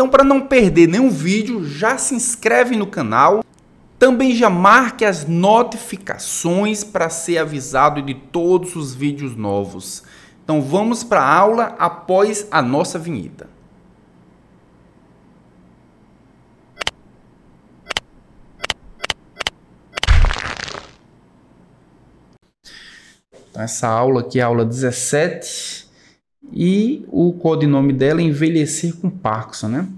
Então, para não perder nenhum vídeo, já se inscreve no canal. Também já marque as notificações para ser avisado de todos os vídeos novos. Então vamos para a aula após a nossa vinheta. Então, essa aula aqui é a aula 17 e o codinome dela é Envelhecer com Parkinson, né?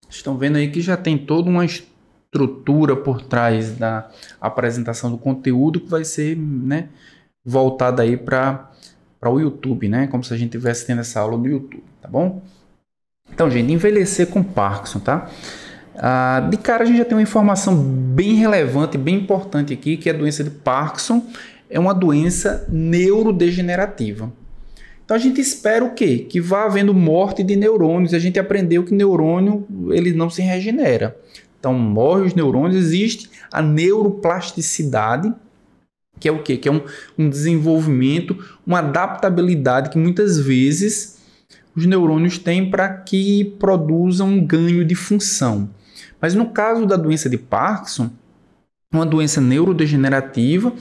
Estão vendo aí que já tem toda uma estrutura por trás da apresentação do conteúdo que vai ser, né, voltada aí para o YouTube, né? Como se a gente estivesse tendo essa aula no YouTube, tá bom? Então, gente, envelhecer com Parkinson, tá? De cara a gente já tem uma informação bem relevante, bem importante aqui, que a doença de Parkinson é uma doença neurodegenerativa. Então a gente espera o quê? Que vá havendo morte de neurônios. A gente aprendeu que neurônio ele não se regenera. Então morre os neurônios, existe a neuroplasticidade, que é o quê? Que é um desenvolvimento, uma adaptabilidade que muitas vezes os neurônios têm para que produzam um ganho de função. Mas no caso da doença de Parkinson, uma doença neurodegenerativa,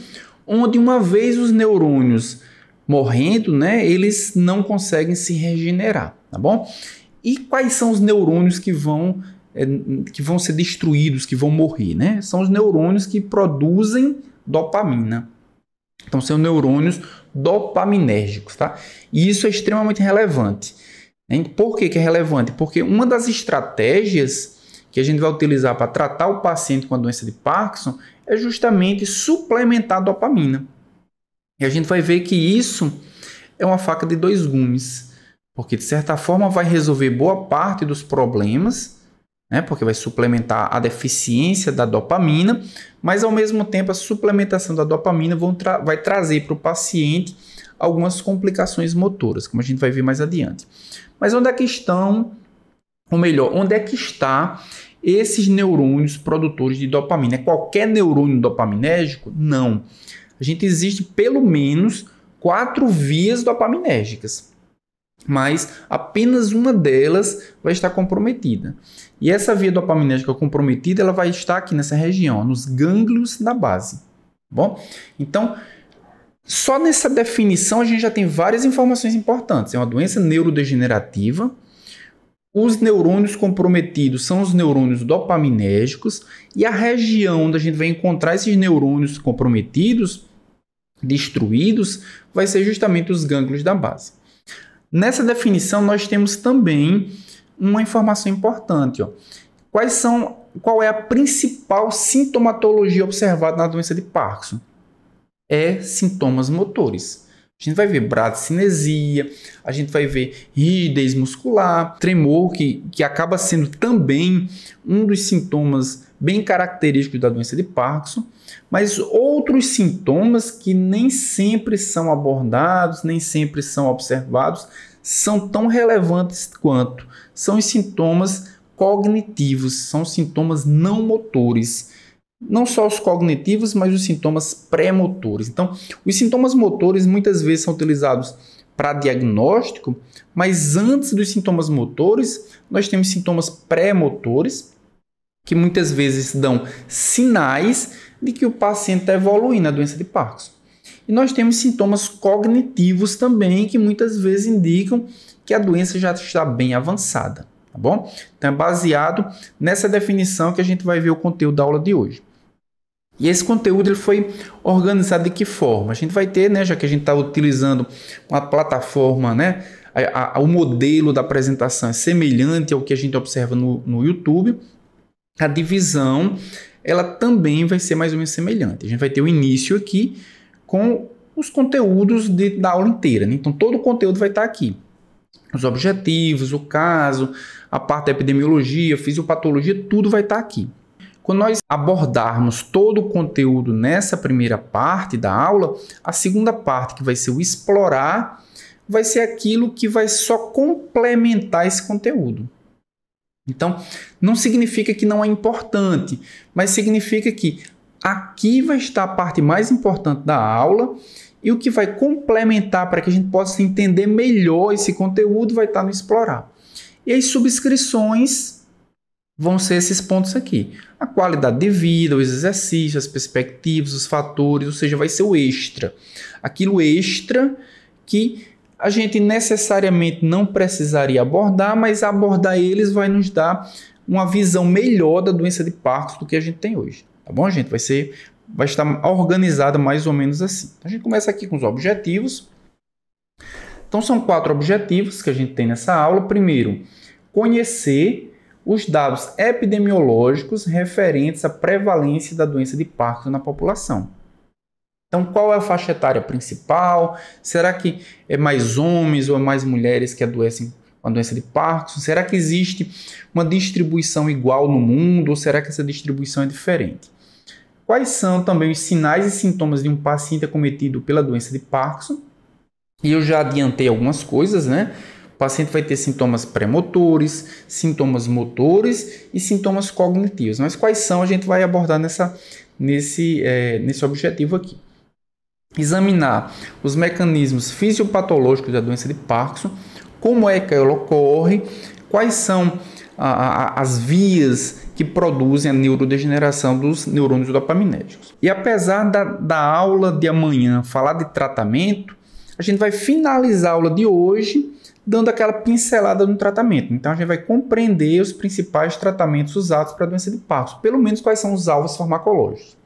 onde uma vez os neurônios morrendo, né, eles não conseguem se regenerar, tá bom? E quais são os neurônios que vão ser destruídos, que vão morrer, né? São os neurônios que produzem dopamina. Então, são neurônios dopaminérgicos, tá? E isso é extremamente relevante. Por que é relevante? Porque uma das estratégias que a gente vai utilizar para tratar o paciente com a doença de Parkinson é justamente suplementar a dopamina. E a gente vai ver que isso é uma faca de dois gumes, porque de certa forma vai resolver boa parte dos problemas, né? Porque vai suplementar a deficiência da dopamina, mas ao mesmo tempo a suplementação da dopamina vai trazer para o paciente algumas complicações motoras, como a gente vai ver mais adiante. Mas onde é que estão, ou melhor, onde é que está esses neurônios produtores de dopamina? É qualquer neurônio dopaminérgico? Não. A gente existe pelo menos 4 vias dopaminérgicas, mas apenas uma delas vai estar comprometida. E essa via dopaminérgica comprometida, ela vai estar aqui nessa região, nos gânglios da base. Bom, então, só nessa definição a gente já tem várias informações importantes. É uma doença neurodegenerativa. Os neurônios comprometidos são os neurônios dopaminérgicos e a região onde a gente vai encontrar esses neurônios comprometidos, destruídos, vai ser justamente os gânglios da base. Nessa definição nós temos também uma informação importante. Qual é a principal sintomatologia observada na doença de Parkinson? É sintomas motores. A gente vai ver bradicinesia, a gente vai ver rigidez muscular, tremor, que acaba sendo também um dos sintomas bem característicos da doença de Parkinson, mas outros sintomas que nem sempre são abordados, nem sempre são observados, são tão relevantes quanto são os sintomas cognitivos, são sintomas não motores. Não só os cognitivos, mas os sintomas pré-motores. Então, os sintomas motores muitas vezes são utilizados para diagnóstico, mas antes dos sintomas motores, nós temos sintomas pré-motores, que muitas vezes dão sinais de que o paciente está evoluindo na doença de Parkinson. E nós temos sintomas cognitivos também, que muitas vezes indicam que a doença já está bem avançada. Tá bom? Então, é baseado nessa definição que a gente vai ver o conteúdo da aula de hoje. E esse conteúdo ele foi organizado de que forma? A gente vai ter, né, já que a gente está utilizando uma plataforma, né, o modelo da apresentação é semelhante ao que a gente observa no YouTube, a divisão ela também vai ser mais ou menos semelhante. A gente vai ter o início aqui com os conteúdos da aula inteira, né? Então, todo o conteúdo vai estar aqui. Os objetivos, o caso, a parte da epidemiologia, fisiopatologia, tudo vai estar aqui. Quando nós abordarmos todo o conteúdo nessa primeira parte da aula, a segunda parte, que vai ser o explorar, vai ser aquilo que vai só complementar esse conteúdo. Então, não significa que não é importante, mas significa que aqui vai estar a parte mais importante da aula e o que vai complementar para que a gente possa entender melhor esse conteúdo vai estar no explorar. E as subscrições vão ser esses pontos aqui. A qualidade de vida, os exercícios, as perspectivas, os fatores, ou seja, vai ser o extra. Aquilo extra que a gente necessariamente não precisaria abordar, mas abordar eles vai nos dar uma visão melhor da doença de Parkinson do que a gente tem hoje. Tá bom, gente? Vai estar organizada mais ou menos assim. A gente começa aqui com os objetivos. Então, são 4 objetivos que a gente tem nessa aula. Primeiro, conhecer os dados epidemiológicos referentes à prevalência da doença de Parkinson na população. Então, qual é a faixa etária principal? Será que é mais homens ou mais mulheres que adoecem com a doença de Parkinson? Será que existe uma distribuição igual no mundo ou será que essa distribuição é diferente? Quais são também os sinais e sintomas de um paciente acometido pela doença de Parkinson? E eu já adiantei algumas coisas, né? O paciente vai ter sintomas pré-motores, sintomas motores e sintomas cognitivos. Mas quais são a gente vai abordar nesse objetivo aqui. Examinar os mecanismos fisiopatológicos da doença de Parkinson, como é que ela ocorre, quais são as vias que produzem a neurodegeneração dos neurônios dopaminérgicos. E apesar da aula de amanhã falar de tratamento, a gente vai finalizar a aula de hoje dando aquela pincelada no tratamento. Então a gente vai compreender os principais tratamentos usados para a doença de Parkinson, pelo menos quais são os alvos farmacológicos.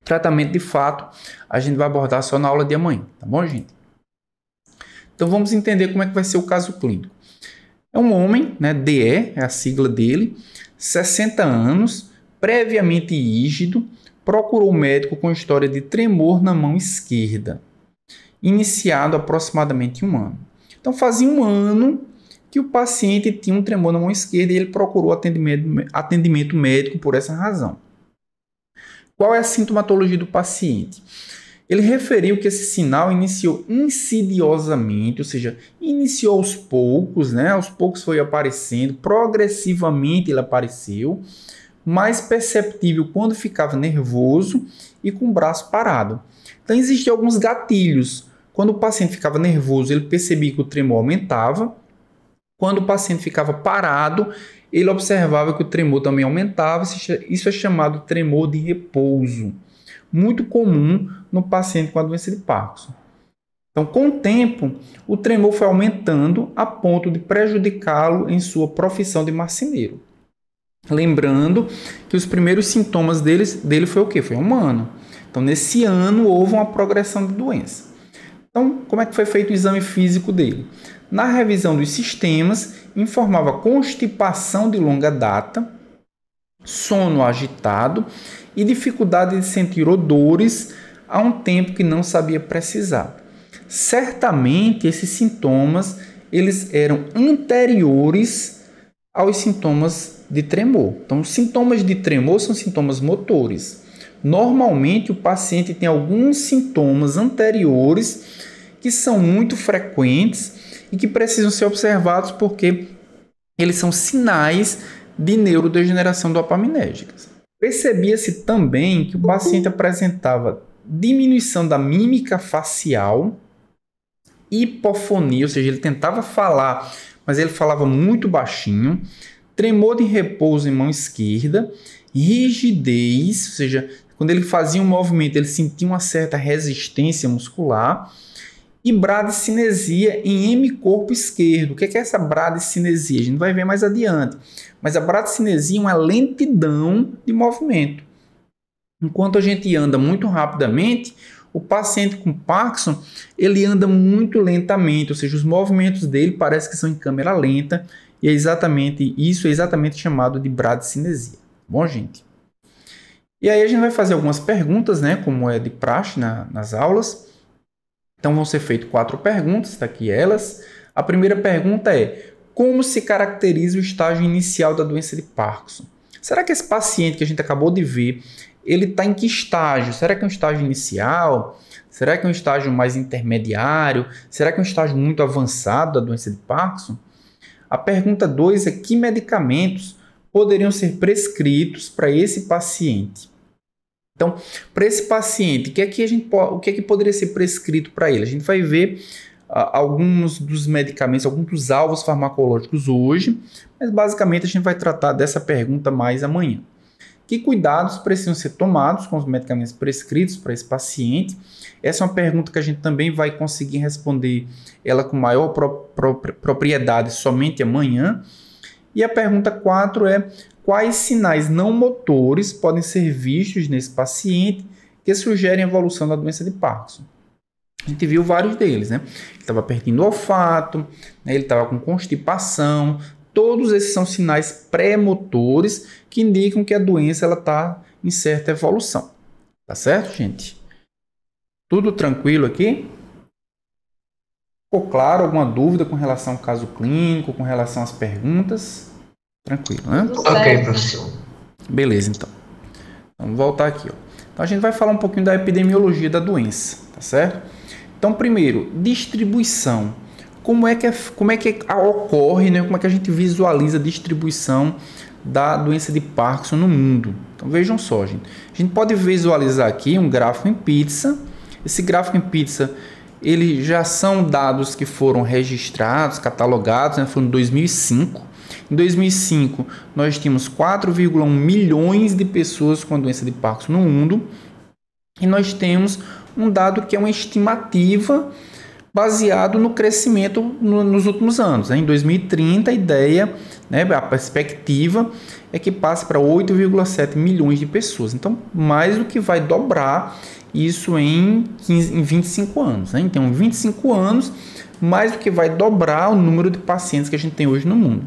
Tratamento de fato a gente vai abordar só na aula de amanhã, tá bom, gente? Então vamos entender como é que vai ser o caso clínico. É um homem, né, DE, é a sigla dele, 60 anos, previamente rígido, procurou o médico com história de tremor na mão esquerda, iniciado aproximadamente 1 ano. Então fazia 1 ano que o paciente tinha um tremor na mão esquerda e ele procurou atendimento médico por essa razão. Qual é a sintomatologia do paciente? Ele referiu que esse sinal iniciou insidiosamente, ou seja, iniciou aos poucos, né? Aos poucos foi aparecendo, progressivamente ele apareceu, mais perceptível quando ficava nervoso e com o braço parado. Então existiam alguns gatilhos. Quando o paciente ficava nervoso, ele percebia que o tremor aumentava. Quando o paciente ficava parado, ele observava que o tremor também aumentava. Isso é chamado tremor de repouso. Muito comum no paciente com a doença de Parkinson. Então, com o tempo, o tremor foi aumentando a ponto de prejudicá-lo em sua profissão de marceneiro. Lembrando que os primeiros sintomas dele foi o quê? Foi 1 ano. Então, nesse ano, houve uma progressão de doença. Então, como é que foi feito o exame físico dele? Na revisão dos sistemas, informava constipação de longa data, sono agitado e dificuldade de sentir odores há um tempo que não sabia precisar. Certamente, esses sintomas eles eram anteriores aos sintomas de tremor. Então, os sintomas de tremor são sintomas motores. Normalmente, o paciente tem alguns sintomas anteriores que são muito frequentes e que precisam ser observados porque eles são sinais de neurodegeneração dopaminérgica. Percebia-se também que o paciente apresentava diminuição da mímica facial, hipofonia, ou seja, ele tentava falar, mas ele falava muito baixinho, tremor de repouso em mão esquerda, rigidez, ou seja, quando ele fazia um movimento, ele sentia uma certa resistência muscular, e bradicinesia em hemicorpo esquerdo. O que é essa bradicinesia? A gente vai ver mais adiante. Mas a bradicinesia é uma lentidão de movimento. Enquanto a gente anda muito rapidamente, o paciente com Parkinson, ele anda muito lentamente, ou seja, os movimentos dele parece que são em câmera lenta, e isso é exatamente chamado de bradicinesia. Bom, gente? E aí a gente vai fazer algumas perguntas, né, como é de praxe nas aulas. Então vão ser feitas 4 perguntas, está aqui elas. A primeira pergunta é: como se caracteriza o estágio inicial da doença de Parkinson? Será que esse paciente que a gente acabou de ver, ele está em que estágio? Será que é um estágio inicial? Será que é um estágio mais intermediário? Será que é um estágio muito avançado da doença de Parkinson? A pergunta 2 é: que medicamentos poderiam ser prescritos para esse paciente? Então, para esse paciente, o que é que poderia ser prescrito para ele? A gente vai ver alguns dos medicamentos, alguns dos alvos farmacológicos hoje, mas basicamente a gente vai tratar dessa pergunta mais amanhã. Que cuidados precisam ser tomados com os medicamentos prescritos para esse paciente? Essa é uma pergunta que a gente também vai conseguir responder ela com maior propriedade somente amanhã. E a pergunta 4 é: quais sinais não motores podem ser vistos nesse paciente que sugerem a evolução da doença de Parkinson? A gente viu vários deles, né? Ele estava perdendo o olfato, né? Ele estava com constipação. Todos esses são sinais pré-motores que indicam que a doença está em certa evolução. Tá certo, gente? Tudo tranquilo aqui? Ficou claro? Alguma dúvida com relação ao caso clínico, com relação às perguntas? Tranquilo, né? Ok, professor. Beleza, então. Vamos voltar aqui, ó. Então, a gente vai falar um pouquinho da epidemiologia da doença, tá certo? Então, primeiro, distribuição. Como é que ocorre, né? Como é que a gente visualiza a distribuição da doença de Parkinson no mundo? Então, vejam só, gente. A gente pode visualizar aqui um gráfico em pizza. Esse gráfico em pizza, ele já são dados que foram registrados, catalogados, né? Foram em 2005. Em 2005, nós tínhamos 4,1 milhões de pessoas com a doença de Parkinson no mundo. E nós temos um dado que é uma estimativa baseado no crescimento nos últimos anos. Em 2030, a ideia, né, a perspectiva é que passe para 8,7 milhões de pessoas. Então, mais do que vai dobrar isso em 25 anos. Né? Então, em 25 anos, mais do que vai dobrar o número de pacientes que a gente tem hoje no mundo.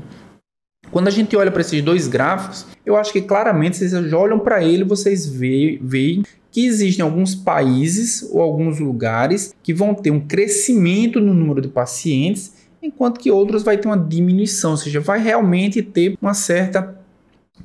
Quando a gente olha para esses dois gráficos, eu acho que claramente, se vocês olham para ele, vocês veem que existem alguns países ou alguns lugares que vão ter um crescimento no número de pacientes, enquanto que outros vai ter uma diminuição, ou seja, vai realmente ter uma certa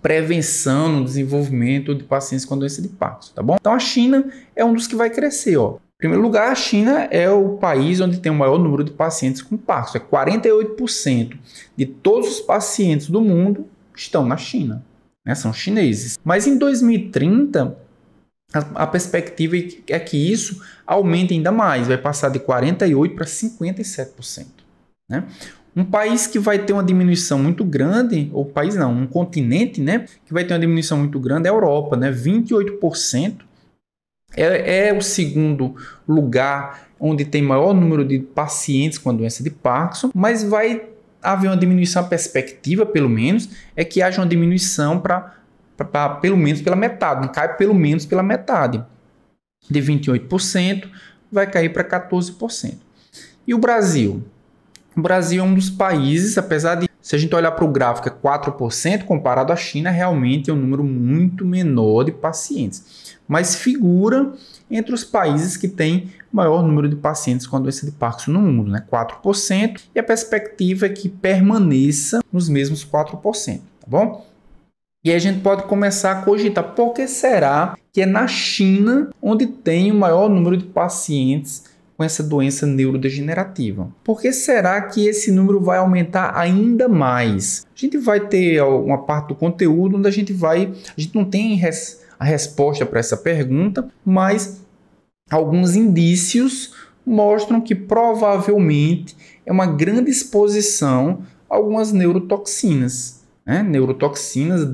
prevenção no desenvolvimento de pacientes com doença de Parkinson, tá bom? Então a China é um dos que vai crescer, ó. Em primeiro lugar, a China é o país onde tem o maior número de pacientes com Parkinson. 48% de todos os pacientes do mundo estão na China, né? São chineses. Mas em 2030, a perspectiva é que isso aumente ainda mais, vai passar de 48% para 57%. Né? Um país que vai ter uma diminuição muito grande, ou país não, um continente, né, que vai ter uma diminuição muito grande é a Europa, né? 28%. É o segundo lugar onde tem maior número de pacientes com a doença de Parkinson, mas vai haver uma diminuição, a perspectiva, pelo menos, é que haja uma diminuição para pelo menos pela metade, não cai pelo menos pela metade. De 28% vai cair para 14%. E o Brasil? O Brasil é um dos países, apesar de, se a gente olhar para o gráfico, é 4%, comparado à China, realmente é um número muito menor de pacientes. Mas figura entre os países que têm maior número de pacientes com a doença de Parkinson no mundo, né? 4%, e a perspectiva é que permaneça nos mesmos 4%, tá bom? E aí a gente pode começar a cogitar, por que será que é na China onde tem o maior número de pacientes com essa doença neurodegenerativa? Por que será que esse número vai aumentar ainda mais? A gente vai ter uma parte do conteúdo onde a gente não tem a resposta para essa pergunta, mas alguns indícios mostram que provavelmente é uma grande exposição a algumas neurotoxinas, né? Neurotoxinas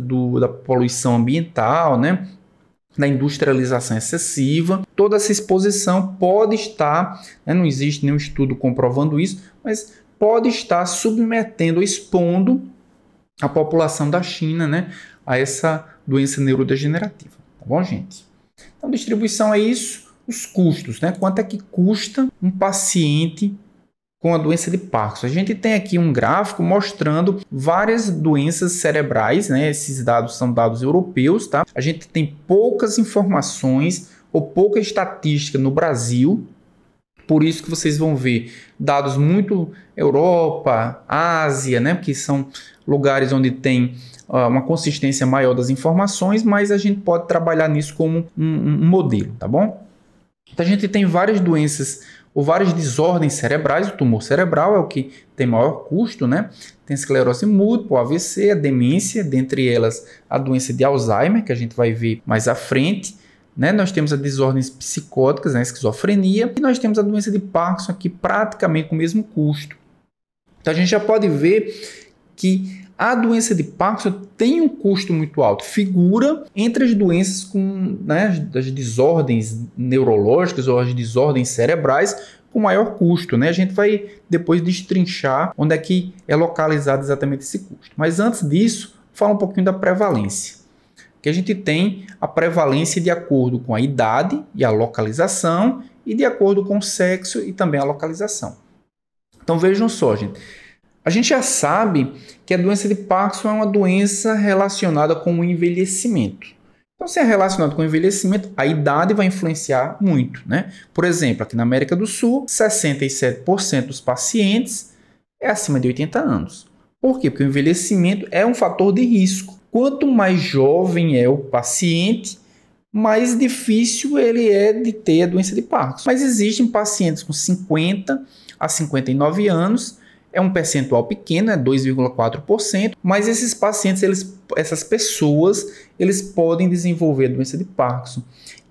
da poluição ambiental, né? Da industrialização excessiva. Toda essa exposição pode estar, né? Não existe nenhum estudo comprovando isso, mas pode estar submetendo, expondo a população da China, né, a essa doença neurodegenerativa. Tá bom, gente? Então, distribuição é isso. Os custos, né? Quanto é que custa um paciente com a doença de Parkinson? A gente tem aqui um gráfico mostrando várias doenças cerebrais, né? Esses dados são dados europeus, tá? A gente tem poucas informações ou pouca estatística no Brasil, por isso que vocês vão ver dados muito Europa, Ásia, né? Que são lugares onde tem uma consistência maior das informações, mas a gente pode trabalhar nisso como um modelo, tá bom? Então a gente tem várias doenças ou várias desordens cerebrais. O tumor cerebral é o que tem maior custo, né? Tem esclerose múltipla, AVC, a demência, dentre elas a doença de Alzheimer, que a gente vai ver mais à frente, né? Nós temos as desordens psicóticas, né? Esquizofrenia, e nós temos a doença de Parkinson aqui praticamente com o mesmo custo. Então a gente já pode ver que a doença de Parkinson tem um custo muito alto, figura entre as doenças com, né, as desordens neurológicas ou as desordens cerebrais com maior custo, né? A gente vai depois destrinchar onde é que é localizado exatamente esse custo. Mas antes disso, fala um pouquinho da prevalência. Que a gente tem a prevalência de acordo com a idade e a localização e de acordo com o sexo e também a localização. Então vejam só, gente. A gente já sabe que a doença de Parkinson é uma doença relacionada com o envelhecimento. Então, se é relacionado com o envelhecimento, a idade vai influenciar muito, né? Por exemplo, aqui na América do Sul, 67% dos pacientes é acima de 80 anos. Por quê? Porque o envelhecimento é um fator de risco. Quanto mais jovem é o paciente, mais difícil ele é de ter a doença de Parkinson. Mas existem pacientes com 50 a 59 anos, é um percentual pequeno, é 2,4%, mas esses pacientes, essas pessoas, eles podem desenvolver a doença de Parkinson.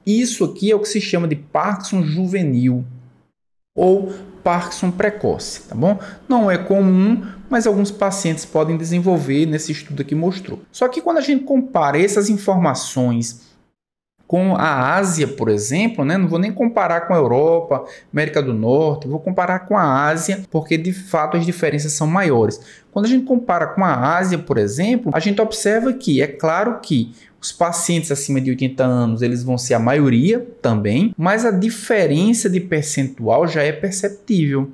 Isso aqui é o que se chama de Parkinson juvenil ou Parkinson precoce, tá bom? Não é comum, mas alguns pacientes podem desenvolver, nesse estudo aqui mostrou. Só que quando a gente compara essas informações com a Ásia, por exemplo, né? Não vou nem comparar com a Europa, América do Norte, vou comparar com a Ásia, porque de fato as diferenças são maiores. Quando a gente compara com a Ásia, por exemplo, a gente observa que, é claro que os pacientes acima de 80 anos, eles vão ser a maioria também, mas a diferença de percentual já é perceptível.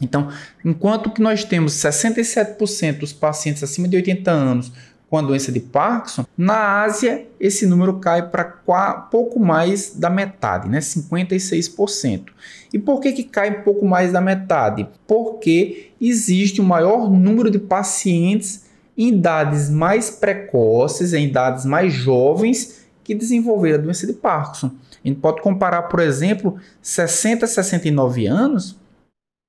Então, enquanto que nós temos 67% dos pacientes acima de 80 anos com a doença de Parkinson, na Ásia esse número cai para pouco mais da metade, né? 56%. E por que cai pouco mais da metade? Porque existe um maior número de pacientes em idades mais precoces, em idades mais jovens, que desenvolveram a doença de Parkinson. A gente pode comparar, por exemplo, 60 a 69 anos,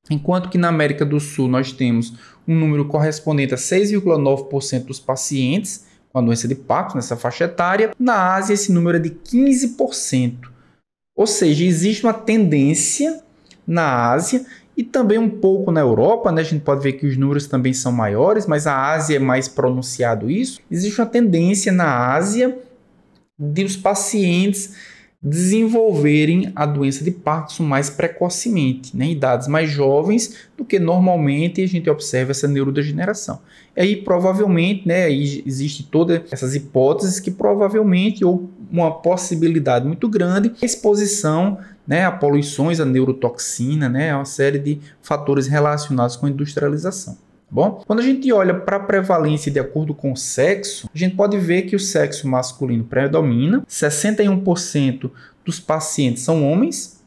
enquanto que na América do Sul nós temos um número correspondente a 6,9% dos pacientes com a doença de Parkinson nessa faixa etária. Na Ásia esse número é de 15%. Ou seja, existe uma tendência na Ásia e também um pouco na Europa, né? A gente pode ver que os números também são maiores, mas a Ásia é mais pronunciado isso. Existe uma tendência na Ásia de os pacientes desenvolverem a doença de Parkinson mais precocemente, né, em idades mais jovens do que normalmente a gente observa essa neurodegeneração. E aí provavelmente, né, aí existe todas essas hipóteses que provavelmente, ou uma possibilidade muito grande, a exposição, né, a poluições, a neurotoxina, né, uma série de fatores relacionados com a industrialização. Bom, quando a gente olha para a prevalência de acordo com o sexo, a gente pode ver que o sexo masculino predomina, 61% dos pacientes são homens,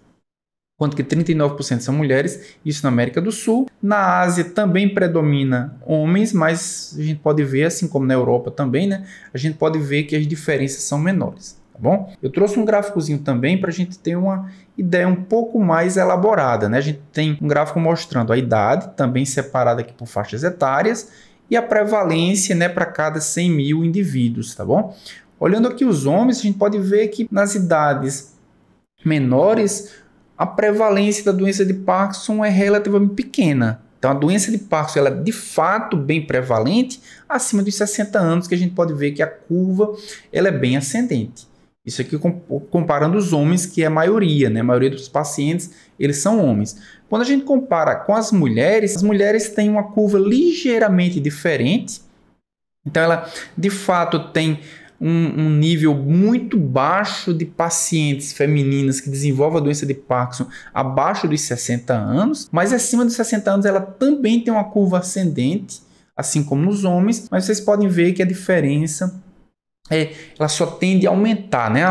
enquanto que 39% são mulheres, isso na América do Sul. Na Ásia também predomina homens, mas a gente pode ver, assim como na Europa também, né, a gente pode ver que as diferenças são menores. Tá bom? Eu trouxe um gráficozinho também para a gente ter uma ideia um pouco mais elaborada, né? A gente tem um gráfico mostrando a idade, também separada aqui por faixas etárias, e a prevalência, né, para cada 100 mil indivíduos, tá bom? Olhando aqui os homens, a gente pode ver que nas idades menores, a prevalência da doença de Parkinson é relativamente pequena. Então, a doença de Parkinson ela é de fato bem prevalente acima dos 60 anos, que a gente pode ver que a curva ela é bem ascendente. Isso aqui comparando os homens, que é a maioria, né? A maioria dos pacientes, eles são homens. Quando a gente compara com as mulheres têm uma curva ligeiramente diferente. Então, ela, de fato, tem um nível muito baixo de pacientes femininas que desenvolvem a doença de Parkinson abaixo dos 60 anos, mas acima dos 60 anos ela também tem uma curva ascendente, assim como nos homens, mas vocês podem ver que a diferença ela só tende a aumentar, né?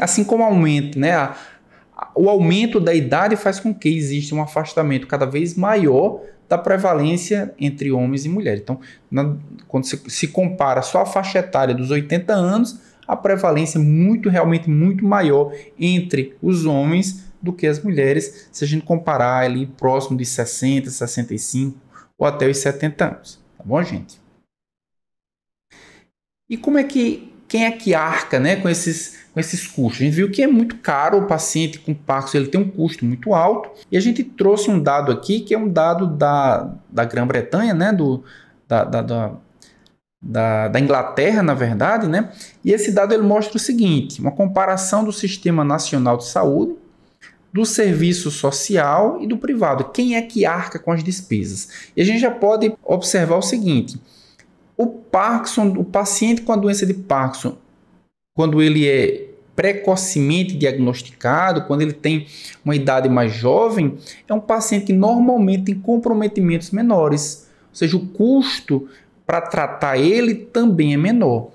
Assim como aumenta, né? O aumento da idade faz com que exista um afastamento cada vez maior da prevalência entre homens e mulheres. Então, quando se compara só a faixa etária dos 80 anos, a prevalência é realmente muito maior entre os homens do que as mulheres, se a gente comparar ali próximo de 60, 65 ou até os 70 anos. Tá bom, gente? E como é que quem é que arca, né, com esses custos? A gente viu que é muito caro, o paciente com Parkinson ele tem um custo muito alto, e a gente trouxe um dado aqui, que é um dado da Grã-Bretanha, né, da Inglaterra, na verdade, né? E esse dado ele mostra o seguinte, uma comparação do Sistema Nacional de Saúde, do serviço social e do privado. Quem é que arca com as despesas? E a gente já pode observar o seguinte, o paciente com a doença de Parkinson, quando ele é precocemente diagnosticado, quando ele tem uma idade mais jovem, é um paciente que normalmente tem comprometimentos menores, ou seja, o custo para tratar ele também é menor.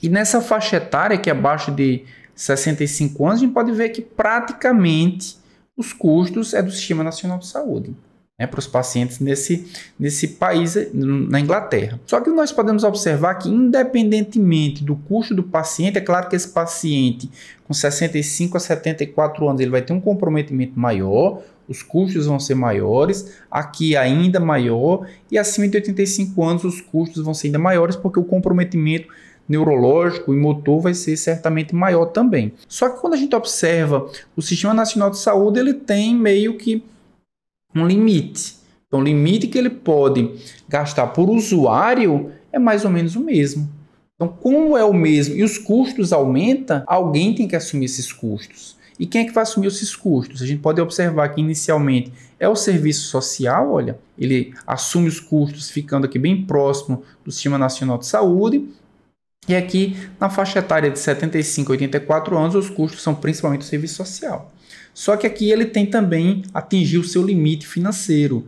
E nessa faixa etária, que é abaixo de 65 anos, a gente pode ver que praticamente os custos é do Sistema Nacional de Saúde, né, para os pacientes nesse país, na Inglaterra. Só que nós podemos observar que, independentemente do custo do paciente, é claro que esse paciente com 65 a 74 anos ele vai ter um comprometimento maior, os custos vão ser maiores, aqui ainda maior, e acima de 85 anos os custos vão ser ainda maiores, porque o comprometimento neurológico e motor vai ser certamente maior também. Só que quando a gente observa o Sistema Nacional de Saúde, ele tem meio que um limite. Então, o limite que ele pode gastar por usuário é mais ou menos o mesmo. Então, como é o mesmo e os custos aumentam, alguém tem que assumir esses custos. E quem é que vai assumir esses custos? A gente pode observar que inicialmente é o serviço social, olha, ele assume os custos ficando aqui bem próximo do Sistema Nacional de Saúde. E aqui na faixa etária de 75 a 84 anos, os custos são principalmente o serviço social. Só que aqui ele tem também atingir o seu limite financeiro.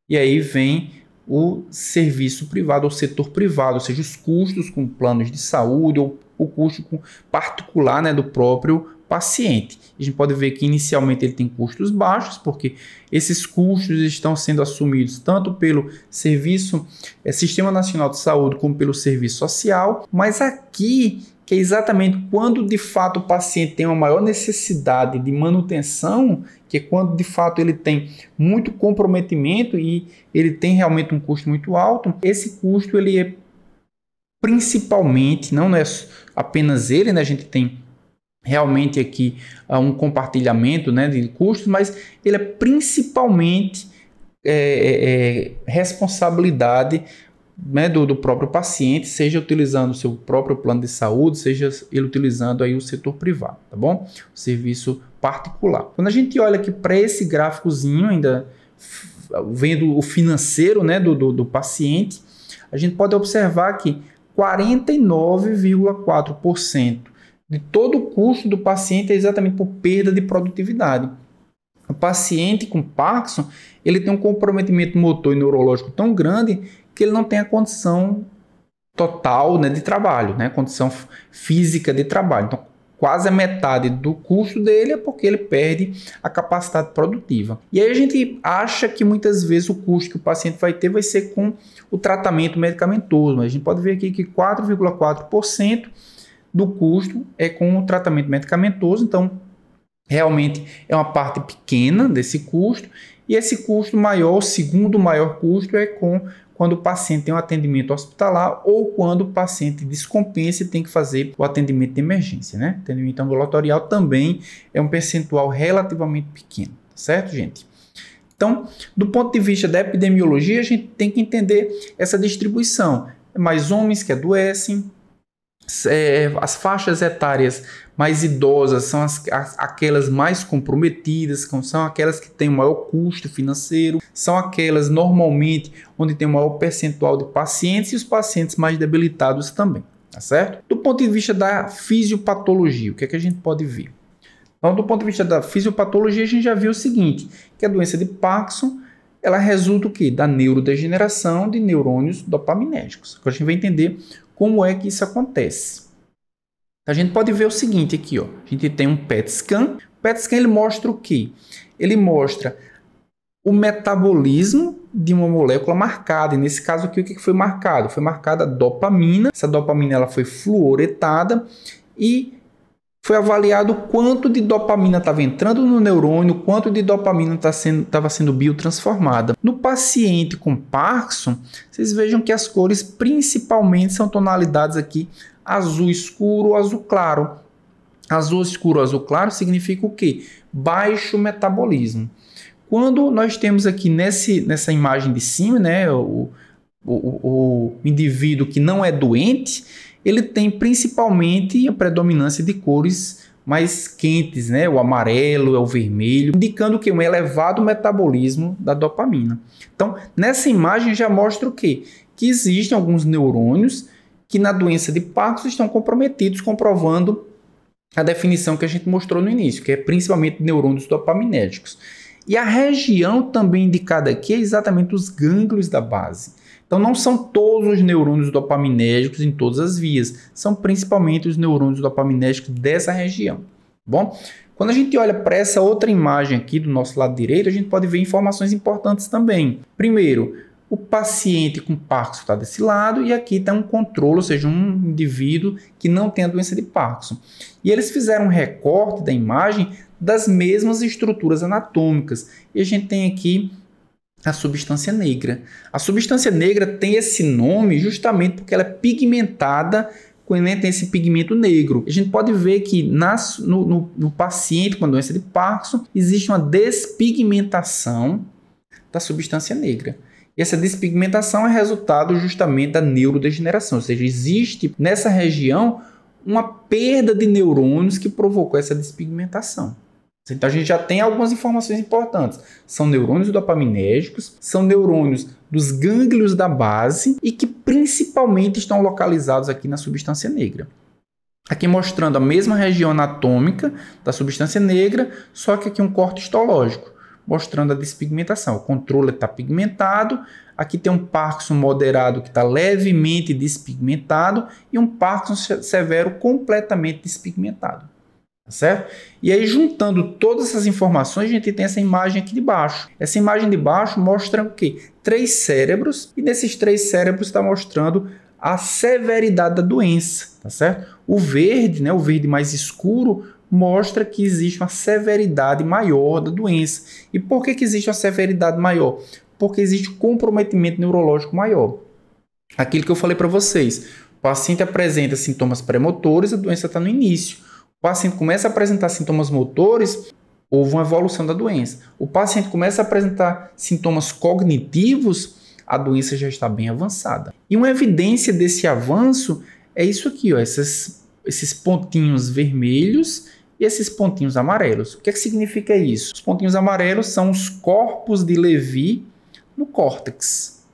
E aí vem o serviço privado, ou setor privado, ou seja, os custos com planos de saúde ou o custo particular, né, do próprio paciente. A gente pode ver que inicialmente ele tem custos baixos, porque esses custos estão sendo assumidos tanto pelo Sistema Nacional de Saúde como pelo serviço social, mas aqui que é exatamente quando de fato o paciente tem uma maior necessidade de manutenção, que é quando de fato ele tem muito comprometimento e ele tem realmente um custo muito alto, esse custo ele é principalmente, não é apenas ele, né? A gente tem realmente aqui um compartilhamento, né, de custos, mas ele é principalmente responsabilidade, né, do próprio paciente, seja utilizando o seu próprio plano de saúde, seja ele utilizando aí o setor privado, tá bom? O serviço particular. Quando a gente olha aqui para esse gráficozinho, ainda vendo o financeiro, né, do paciente, a gente pode observar que 49,4% de todo o custo do paciente é exatamente por perda de produtividade. O paciente com Parkinson, ele tem um comprometimento motor e neurológico tão grande que ele não tem a condição total, né, de trabalho, né, condição física de trabalho. Então, quase a metade do custo dele é porque ele perde a capacidade produtiva. E aí a gente acha que muitas vezes o custo que o paciente vai ter vai ser com o tratamento medicamentoso, mas a gente pode ver aqui que 4,4% do custo é com o tratamento medicamentoso, então realmente é uma parte pequena desse custo, e esse custo maior, o segundo maior custo, é quando o paciente tem um atendimento hospitalar ou quando o paciente descompensa e tem que fazer o atendimento de emergência, né? O atendimento ambulatorial também é um percentual relativamente pequeno, certo, gente? Então, do ponto de vista da epidemiologia, a gente tem que entender essa distribuição. É mais homens que adoecem, as faixas etárias mais idosas são aquelas mais comprometidas, são aquelas que têm o maior custo financeiro, são aquelas normalmente onde tem o maior percentual de pacientes e os pacientes mais debilitados também, tá certo? Do ponto de vista da fisiopatologia, o que é que a gente pode ver? Então, do ponto de vista da fisiopatologia, a gente já viu o seguinte, que a doença de Parkinson, ela resulta o quê? Da neurodegeneração de neurônios dopaminérgicos. Agora a gente vai entender como é que isso acontece. A gente pode ver o seguinte aqui, ó. A gente tem um PET scan. O PET scan ele mostra o quê? Ele mostra o metabolismo de uma molécula marcada. E nesse caso aqui, o que foi marcado? Foi marcada a dopamina. Essa dopamina ela foi fluoretada e foi avaliado quanto de dopamina estava entrando no neurônio, quanto de dopamina estava sendo biotransformada. No paciente com Parkinson, vocês vejam que as cores principalmente são tonalidades aqui azul escuro, azul claro. Azul escuro, azul claro significa o quê? Baixo metabolismo. Quando nós temos aqui nessa imagem de cima, né, o indivíduo que não é doente, ele tem principalmente a predominância de cores mais quentes, né? O amarelo, o vermelho, indicando que um elevado metabolismo da dopamina. Então, nessa imagem já mostra o quê? Que existem alguns neurônios que na doença de Parkinson estão comprometidos, comprovando a definição que a gente mostrou no início, que é principalmente neurônios dopaminérgicos. E a região também indicada aqui é exatamente os gânglios da base. Então, não são todos os neurônios dopaminérgicos em todas as vias, são principalmente os neurônios dopaminérgicos dessa região. Bom, quando a gente olha para essa outra imagem aqui do nosso lado direito, a gente pode ver informações importantes também. Primeiro, o paciente com Parkinson está desse lado e aqui está um controle, ou seja, um indivíduo que não tem a doença de Parkinson. E eles fizeram um recorte da imagem das mesmas estruturas anatômicas. E a gente tem aqui a substância negra. A substância negra tem esse nome justamente porque ela é pigmentada, tem esse pigmento negro. A gente pode ver que no paciente com a doença de Parkinson existe uma despigmentação da substância negra. E essa despigmentação é resultado justamente da neurodegeneração, ou seja, existe nessa região uma perda de neurônios que provocou essa despigmentação. Então a gente já tem algumas informações importantes. São neurônios dopaminérgicos, são neurônios dos gânglios da base e que principalmente estão localizados aqui na substância negra. Aqui mostrando a mesma região anatômica da substância negra, só que aqui um corte histológico, mostrando a despigmentação. O controle está pigmentado, aqui tem um Parkinson moderado que está levemente despigmentado e um Parkinson severo completamente despigmentado. Tá certo? E aí, juntando todas essas informações, a gente tem essa imagem aqui de baixo. Essa imagem de baixo mostra o quê? 3 cérebros, e nesses 3 cérebros está mostrando a severidade da doença, tá certo? O verde, né, o verde mais escuro, mostra que existe uma severidade maior da doença. E por que existe uma severidade maior? Porque existe comprometimento neurológico maior. Aquilo que eu falei para vocês, o paciente apresenta sintomas premotores, a doença está no início. O paciente começa a apresentar sintomas motores, houve uma evolução da doença. O paciente começa a apresentar sintomas cognitivos, a doença já está bem avançada. E uma evidência desse avanço é isso aqui, ó, esses pontinhos vermelhos e esses pontinhos amarelos. O que é que significa isso? Os pontinhos amarelos são os corpos de Levy no córtex.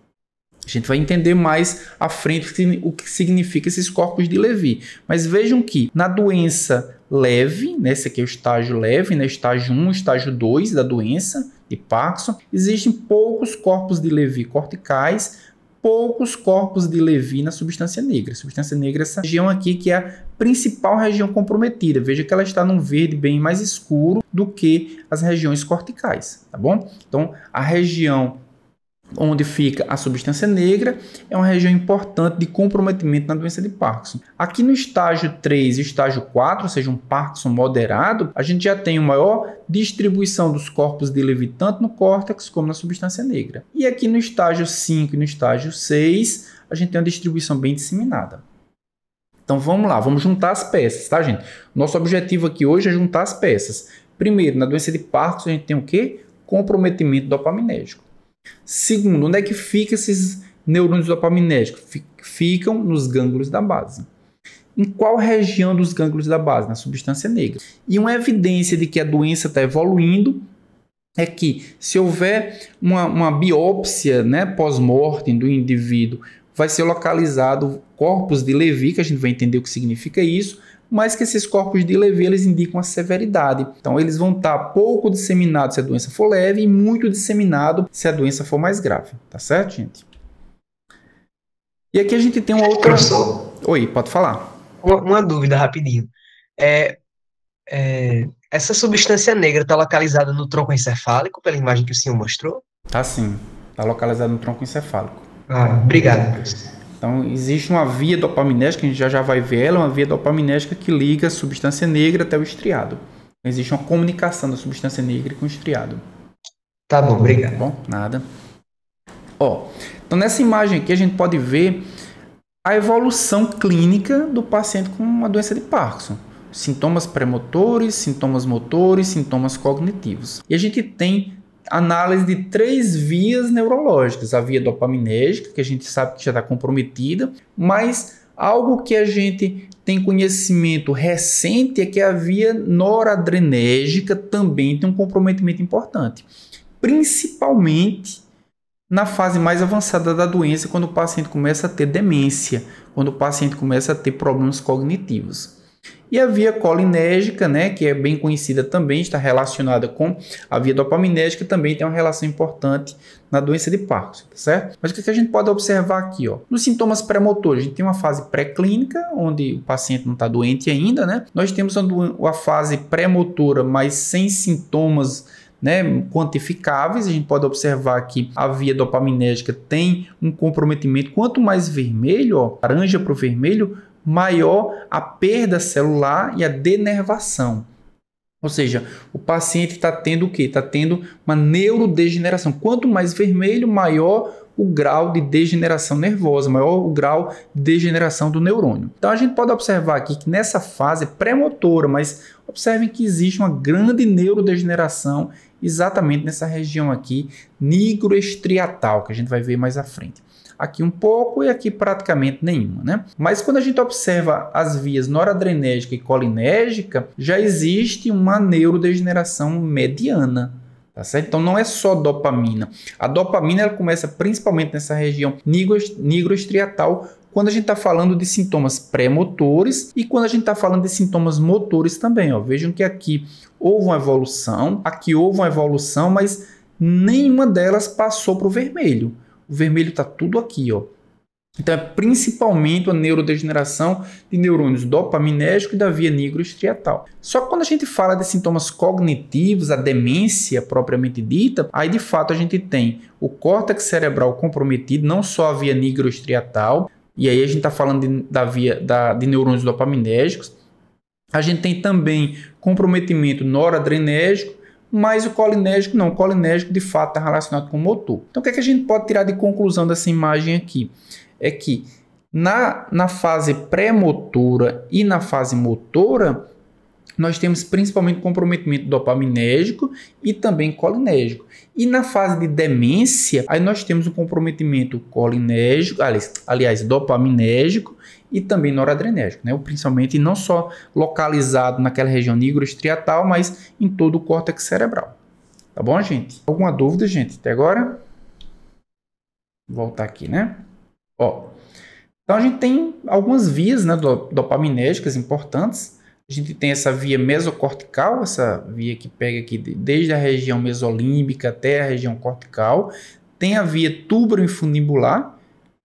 A gente vai entender mais à frente o que significa esses corpos de Levy. Mas vejam que na doença leve, né, esse aqui é o estágio leve, né, estágio 1, estágio 2 da doença de Parkinson, existem poucos corpos de Levy corticais, poucos corpos de Levy na substância negra. A substância negra é essa região aqui que é a principal região comprometida. Veja que ela está num verde bem mais escuro do que as regiões corticais, tá bom? Então, a região onde fica a substância negra é uma região importante de comprometimento na doença de Parkinson. Aqui no estágio 3 e estágio 4, ou seja, um Parkinson moderado, a gente já tem uma maior distribuição dos corpos de Levy tanto no córtex como na substância negra. E aqui no estágio 5 e no estágio 6, a gente tem uma distribuição bem disseminada. Então vamos lá, vamos juntar as peças, tá, gente? Nosso objetivo aqui hoje é juntar as peças. Primeiro, na doença de Parkinson, a gente tem o quê? Comprometimento dopaminérgico. Segundo, onde é que ficam esses neurônios dopaminérgicos? Ficam nos gânglios da base. Em qual região dos gânglios da base? Na substância negra. E uma evidência de que a doença está evoluindo é que, se houver uma biópsia, né, pós-mortem do indivíduo, vai ser localizado corpos de Levy, que a gente vai entender o que significa isso, mas que esses corpos de Levy eles indicam a severidade. Então, eles vão estar pouco disseminados se a doença for leve e muito disseminado se a doença for mais grave. Tá certo, gente? E aqui a gente tem uma outra... Professor, Oi, pode falar. uma dúvida rapidinho. Essa substância negra está localizada no tronco encefálico, pela imagem que o senhor mostrou? Tá sim. Tá localizado no tronco encefálico. Obrigado, professor. Então, existe uma via dopaminérgica, a gente já vai ver ela, uma via dopaminérgica que liga a substância negra até o estriado. Existe uma comunicação da substância negra com o estriado. Tá bom, obrigado. Tá bom? Nada. Ó, então, nessa imagem aqui, a gente pode ver a evolução clínica do paciente com uma doença de Parkinson. Sintomas premotores, sintomas motores, sintomas cognitivos. E a gente tem análise de 3 vias neurológicas. A via dopaminérgica, que a gente sabe que já está comprometida, mas algo que a gente tem conhecimento recente é que a via noradrenérgica também tem um comprometimento importante. Principalmente na fase mais avançada da doença, quando o paciente começa a ter demência, quando o paciente começa a ter problemas cognitivos. E a via colinérgica, né, que é bem conhecida também, está relacionada com a via dopaminérgica, também tem uma relação importante na doença de Parkinson, tá certo? Mas o que a gente pode observar aqui, ó? Nos sintomas pré-motores, a gente tem uma fase pré-clínica, onde o paciente não está doente ainda, né? Nós temos a fase pré-motora, mas sem sintomas, né, quantificáveis. A gente pode observar que a via dopaminérgica tem um comprometimento. Quanto mais vermelho, ó, laranja para o vermelho, maior a perda celular e a denervação. Ou seja, o paciente está tendo o quê? Está tendo uma neurodegeneração. Quanto mais vermelho, maior o grau de degeneração nervosa, maior o grau de degeneração do neurônio. Então a gente pode observar aqui que nessa fase pré-motora, mas observem que existe uma grande neurodegeneração exatamente nessa região aqui, nigroestriatal, que a gente vai ver mais à frente. Aqui um pouco e aqui praticamente nenhuma, né? Mas quando a gente observa as vias noradrenérgica e colinérgica, já existe uma neurodegeneração mediana, tá certo? Então não é só dopamina. A dopamina ela começa principalmente nessa região nigroestriatal, quando a gente está falando de sintomas pré-motores e quando a gente está falando de sintomas motores também, ó. Vejam que aqui houve uma evolução, aqui houve uma evolução, mas nenhuma delas passou para o vermelho. O vermelho está tudo aqui, ó. Então é principalmente a neurodegeneração de neurônios dopaminérgicos e da via nigroestriatal. Só que quando a gente fala de sintomas cognitivos, a demência propriamente dita, aí de fato a gente tem o córtex cerebral comprometido, não só a via nigroestriatal, e aí a gente está falando de neurônios dopaminérgicos. A gente tem também comprometimento noradrenérgico, mas o colinérgico não. O colinérgico de fato está relacionado com o motor. Então o que é que a gente pode tirar de conclusão dessa imagem aqui? É que na fase pré-motora e na fase motora, nós temos principalmente comprometimento dopaminérgico e também colinérgico. E na fase de demência, aí nós temos um comprometimento colinérgico, aliás, dopaminérgico e também noradrenérgico, né? Principalmente não só localizado naquela região nigroestriatal, mas em todo o córtex cerebral. Tá bom, gente? Alguma dúvida, gente, até agora? Vou voltar aqui, né? Ó, então a gente tem algumas vias, né, dopaminérgicas importantes. A gente tem essa via mesocortical, essa via que pega aqui desde a região mesolímbica até a região cortical. Tem a via túbero-infundibular,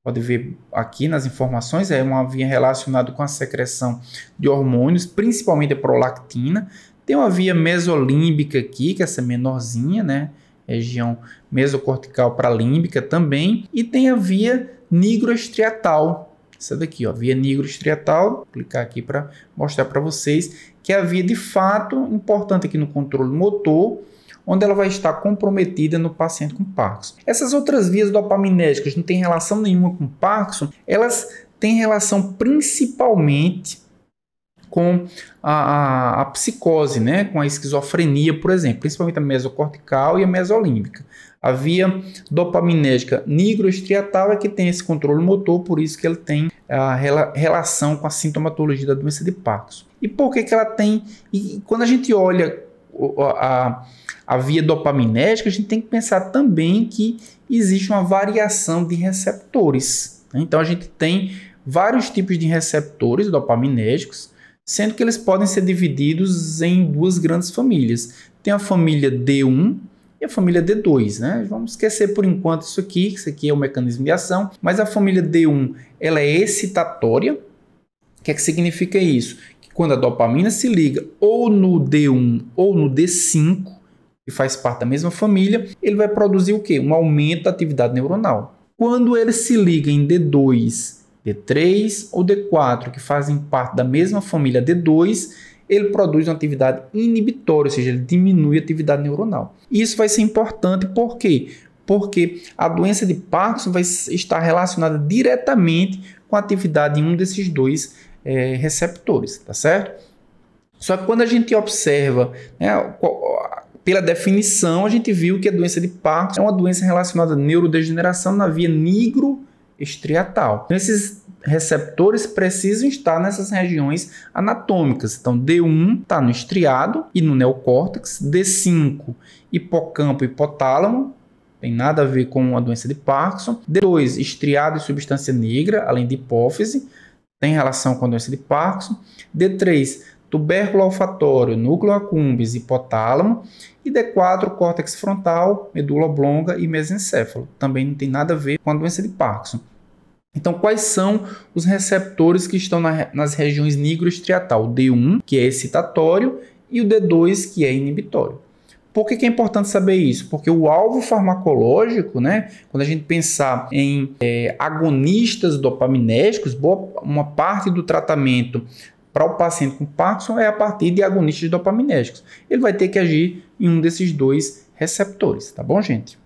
pode ver aqui nas informações, é uma via relacionada com a secreção de hormônios, principalmente a prolactina. Tem uma via mesolímbica aqui, que é essa menorzinha, né? Região mesocortical para límbica também. E tem a via nigroestriatal. Essa daqui, ó, via nigroestriatal, vou clicar aqui para mostrar para vocês que é a via de fato importante aqui no controle motor, onde ela vai estar comprometida no paciente com Parkinson. Essas outras vias dopaminérgicas não têm relação nenhuma com Parkinson, elas têm relação principalmente com a psicose, né? Com a esquizofrenia, por exemplo, principalmente a mesocortical e a mesolímbica. A via dopaminérgica nigroestriatal é que tem esse controle motor, por isso que ele tem a relação com a sintomatologia da doença de Parkinson. E por que ela tem? E quando a gente olha a via dopaminérgica, a gente tem que pensar também que existe uma variação de receptores, né? Então a gente tem vários tipos de receptores dopaminérgicos, sendo que eles podem ser divididos em duas grandes famílias. Tem a família D1 e a família D2, né? Vamos esquecer por enquanto isso aqui é o mecanismo de ação, mas a família D1 ela é excitatória. O que é que significa isso? Que quando a dopamina se liga ou no D1 ou no D5, que faz parte da mesma família, ele vai produzir o quê? Um aumento da atividade neuronal. Quando ele se liga em D2 D3 ou D4, que fazem parte da mesma família D2, ele produz uma atividade inibitória, ou seja, ele diminui a atividade neuronal. E isso vai ser importante, por quê? Porque a doença de Parkinson vai estar relacionada diretamente com a atividade em um desses dois receptores, tá certo? Só que quando a gente observa, né, pela definição, a gente viu que a doença de Parkinson é uma doença relacionada à neurodegeneração na via nigroestriatal. Então, esses receptores precisam estar nessas regiões anatômicas. Então, D1 está no estriado e no neocórtex, D5, hipocampo e hipotálamo, tem nada a ver com a doença de Parkinson. D2, estriado e substância negra, além de hipófise, tem relação com a doença de Parkinson. D3, tubérculo olfatório, núcleo accumbens, hipotálamo. E D4, córtex frontal, medula oblonga e mesencéfalo. Também não tem nada a ver com a doença de Parkinson. Então, quais são os receptores que estão nas regiões nigroestriatal? O D1, que é excitatório, e o D2, que é inibitório. Por que é importante saber isso? Porque o alvo farmacológico, né, quando a gente pensar em agonistas dopaminérgicos, uma parte do tratamento para o paciente com Parkinson é a partir de agonistas dopaminérgicos. Ele vai ter que agir em um desses dois receptores, tá bom, gente?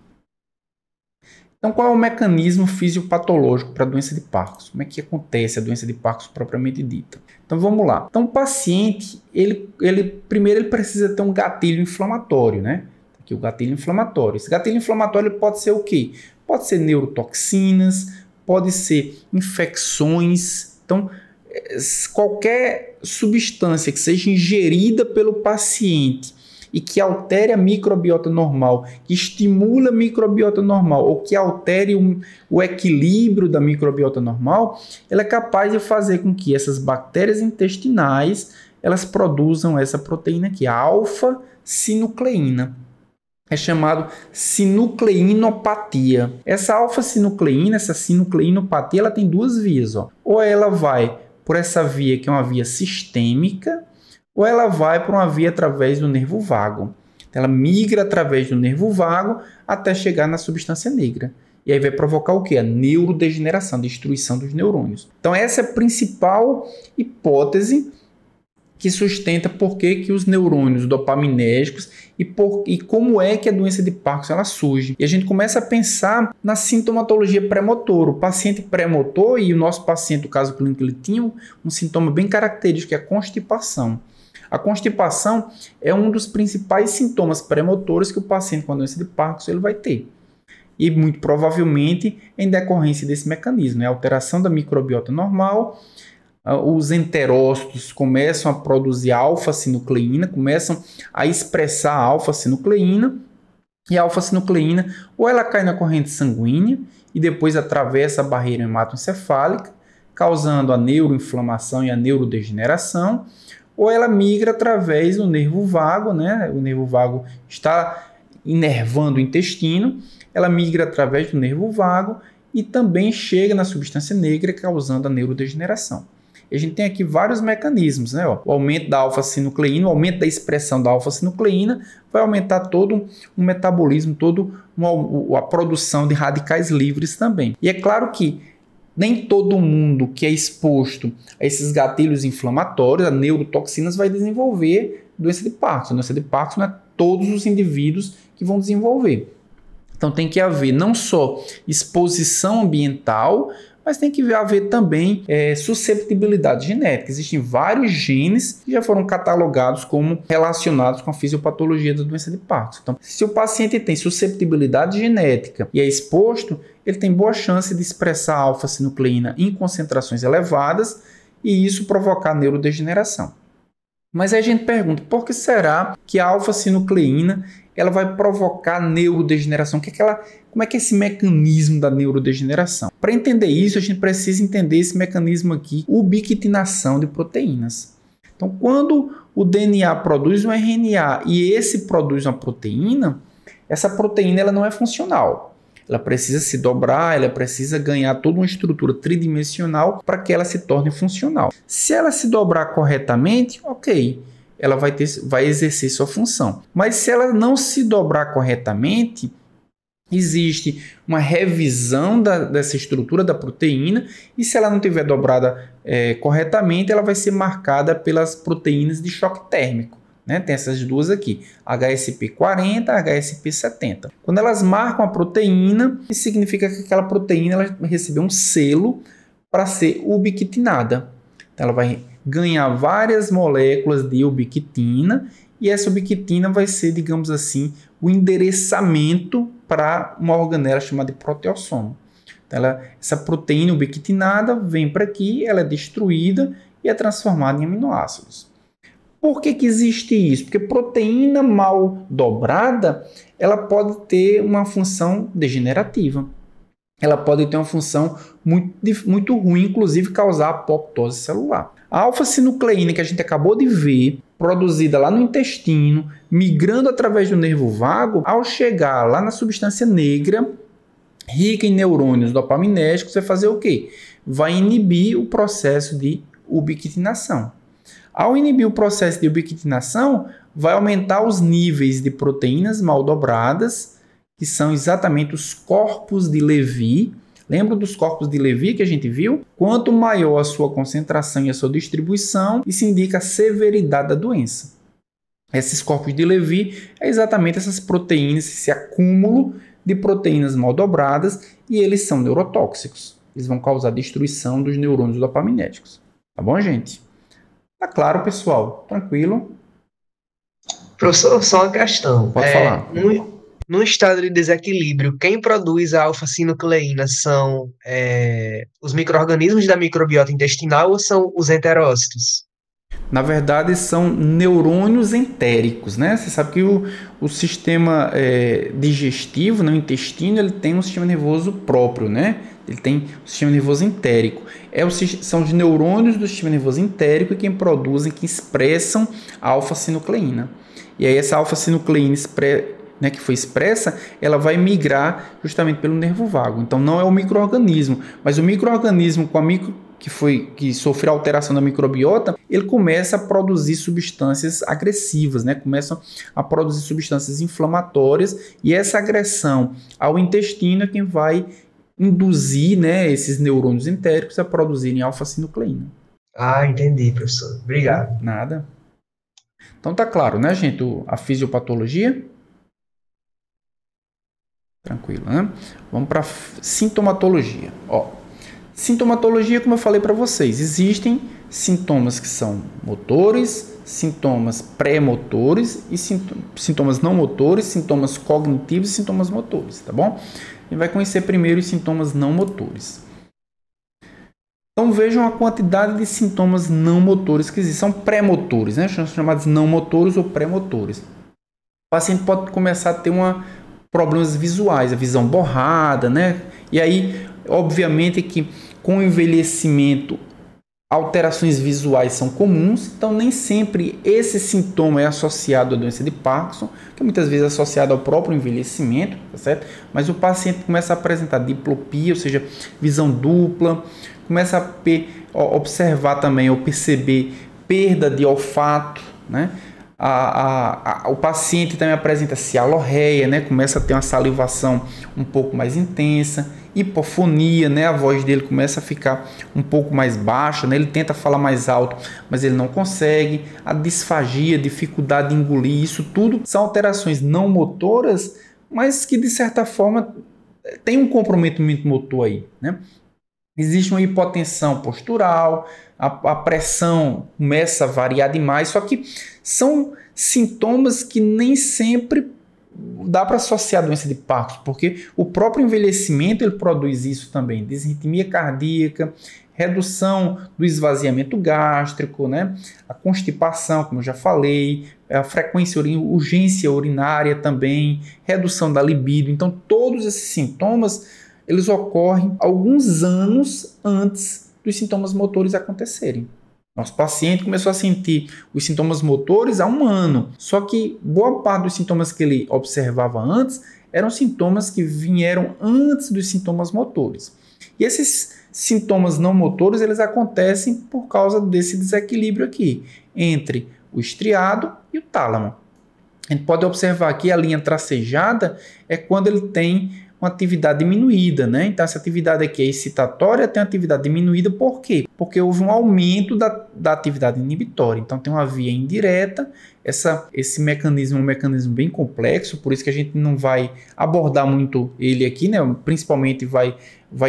Então, qual é o mecanismo fisiopatológico para a doença de Parkinson? Como é que acontece a doença de Parkinson propriamente dita? Então, vamos lá. Então, o paciente, primeiro ele precisa ter um gatilho inflamatório, né? Aqui o gatilho inflamatório. Esse gatilho inflamatório pode ser o quê? Pode ser neurotoxinas, pode ser infecções. Então, qualquer substância que seja ingerida pelo paciente e que altere a microbiota normal, que estimule a microbiota normal ou que altere o equilíbrio da microbiota normal, ela é capaz de fazer com que essas bactérias intestinais elas produzam essa proteína aqui, a alfa-sinucleína. É chamado sinucleinopatia. Essa alfa-sinucleína, essa sinucleinopatia, ela tem duas vias. Ou ela vai por essa via que é uma via sistêmica, ou ela vai para uma via através do nervo vago. Ela migra através do nervo vago até chegar na substância negra. E aí vai provocar o quê? A neurodegeneração, a destruição dos neurônios. Então essa é a principal hipótese que sustenta por que os neurônios dopaminérgicos e como é que a doença de Parkinson ela surge. E a gente começa a pensar na sintomatologia pré-motor. O paciente pré-motor e o nosso paciente, no caso clínico, ele tinha um sintoma bem característico, que é a constipação. A constipação é um dos principais sintomas pré-motores que o paciente com a doença de Parkinson ele vai ter. E muito provavelmente em decorrência desse mecanismo, né? A alteração da microbiota normal, os enterócitos começam a produzir alfa-sinucleína, começam a expressar a alfa-sinucleína, e a alfa-sinucleína ou ela cai na corrente sanguínea e depois atravessa a barreira hematoencefálica, causando a neuroinflamação e a neurodegeneração, ou ela migra através do nervo vago, né? O nervo vago está inervando o intestino, ela migra através do nervo vago e também chega na substância negra, causando a neurodegeneração. E a gente tem aqui vários mecanismos, né? O aumento da alfa-sinucleína, o aumento da expressão da alfa-sinucleína vai aumentar todo um metabolismo, a produção de radicais livres também. E é claro que nem todo mundo que é exposto a esses gatilhos inflamatórios, a neurotoxinas, vai desenvolver doença de Parkinson. A doença de Parkinson não é todos os indivíduos que vão desenvolver. Então tem que haver não só exposição ambiental, mas tem que haver também susceptibilidade genética. Existem vários genes que já foram catalogados como relacionados com a fisiopatologia da doença de Parkinson. Então, se o paciente tem susceptibilidade genética e é exposto, ele tem boa chance de expressar alfa-sinucleína em concentrações elevadas e isso provocar neurodegeneração. Mas aí a gente pergunta, por que será que a alfa-sinucleína ela vai provocar neurodegeneração? Como é que é esse mecanismo da neurodegeneração? Para entender isso, a gente precisa entender esse mecanismo aqui, ubiquitinação de proteínas. Então, quando o DNA produz um RNA e esse produz uma proteína, essa proteína ela não é funcional. Ela precisa se dobrar, ela precisa ganhar toda uma estrutura tridimensional para que ela se torne funcional. Se ela se dobrar corretamente, ok, ela vai exercer sua função. Mas se ela não se dobrar corretamente, existe uma revisão dessa estrutura da proteína, e se ela não estiver dobrada corretamente, ela vai ser marcada pelas proteínas de choque térmico, né? Tem essas duas aqui, HSP40 e HSP70. Quando elas marcam a proteína, isso significa que aquela proteína ela recebeu um selo para ser ubiquitinada. Então, ela vai ganhar várias moléculas de ubiquitina, e essa ubiquitina vai ser, digamos assim, o endereçamento para uma organela chamada de proteossomo. Então, essa proteína ubiquitinada vem para aqui, ela é destruída e é transformada em aminoácidos. Por que existe isso? Porque proteína mal dobrada, ela pode ter uma função degenerativa. Ela pode ter uma função muito ruim, inclusive causar apoptose celular. A alfa-sinucleína que a gente acabou de ver, produzida lá no intestino, migrando através do nervo vago, ao chegar lá na substância negra, rica em neurônios dopaminérgicos, vai fazer o quê? Vai inibir o processo de ubiquitinação. Ao inibir o processo de ubiquitinação, vai aumentar os níveis de proteínas mal dobradas, que são exatamente os corpos de Levy. Lembra dos corpos de Levy que a gente viu? Quanto maior a sua concentração e a sua distribuição, isso indica a severidade da doença. Esses corpos de Levy é exatamente essas proteínas, esse acúmulo de proteínas mal dobradas, e eles são neurotóxicos. Eles vão causar destruição dos neurônios dopaminérgicos. Tá bom, gente? Tá claro, pessoal? Tranquilo? Professor, só uma questão. Pode falar. No estado de desequilíbrio, quem produz a alfa-sinucleína são os micro-organismos da microbiota intestinal ou são os enterócitos? Na verdade, são neurônios entéricos, né? Você sabe que o sistema digestivo, né, o intestino, ele tem um sistema nervoso próprio, né? Ele tem o sistema nervoso entérico. São os neurônios do sistema nervoso entérico quem produzem, que expressam a alfa-sinucleína. E aí essa alfa-sinucleína que foi expressa, ela vai migrar justamente pelo nervo vago. Então não é o micro-organismo, mas o micro-organismo que sofreu alteração da microbiota, ele começa a produzir substâncias agressivas, né? Começa a produzir substâncias inflamatórias, e essa agressão ao intestino é quem vai induzir, né, esses neurônios entéricos a produzirem alfa-sinucleína. Ah, entendi, professor. Obrigado. Nada. Então tá claro, né, gente, a fisiopatologia? Tranquilo, né? Vamos para sintomatologia. Sintomatologia, como eu falei para vocês, existem sintomas que são motores, sintomas pré-motores e sintomas não motores, sintomas cognitivos e sintomas motores, tá bom? A gente vai conhecer primeiro os sintomas não motores. Então vejam a quantidade de sintomas não motores que existem. São pré-motores, né? São chamados não motores ou pré-motores. O paciente pode começar a ter problemas visuais, a visão borrada, né? E aí, obviamente que com o envelhecimento, alterações visuais são comuns, então nem sempre esse sintoma é associado à doença de Parkinson, que muitas vezes é associado ao próprio envelhecimento, tá certo? Mas o paciente começa a apresentar diplopia, ou seja, visão dupla, começa a observar também ou perceber perda de olfato, né? O paciente também apresenta cialorreia, né? Começa a ter uma salivação um pouco mais intensa, hipofonia, né? A voz dele começa a ficar um pouco mais baixa, né? Ele tenta falar mais alto, mas ele não consegue. A disfagia, dificuldade de engolir, isso tudo são alterações não motoras, mas que de certa forma tem um comprometimento motor aí, né? Existe uma hipotensão postural, a pressão começa a variar demais, só que são sintomas que nem sempre dá para associar a doença de Parkinson, porque o próprio envelhecimento ele produz isso também, disritmia cardíaca, redução do esvaziamento gástrico, né? A constipação, como eu já falei, a frequência, urgência urinária também, redução da libido. Então, todos esses sintomas eles ocorrem alguns anos antes dos sintomas motores acontecerem. Nosso paciente começou a sentir os sintomas motores há 1 ano, só que boa parte dos sintomas que ele observava antes eram sintomas que vieram antes dos sintomas motores. E esses sintomas não motores, eles acontecem por causa desse desequilíbrio aqui, entre o estriado e o tálamo. A gente pode observar aqui a linha tracejada é quando ele tem uma atividade diminuída, né? Então, essa atividade aqui é excitatória, tem atividade diminuída, por quê? Porque houve um aumento da atividade inibitória. Então, tem uma via indireta. Esse mecanismo é um mecanismo bem complexo, por isso que a gente não vai abordar muito ele aqui, né? Principalmente vai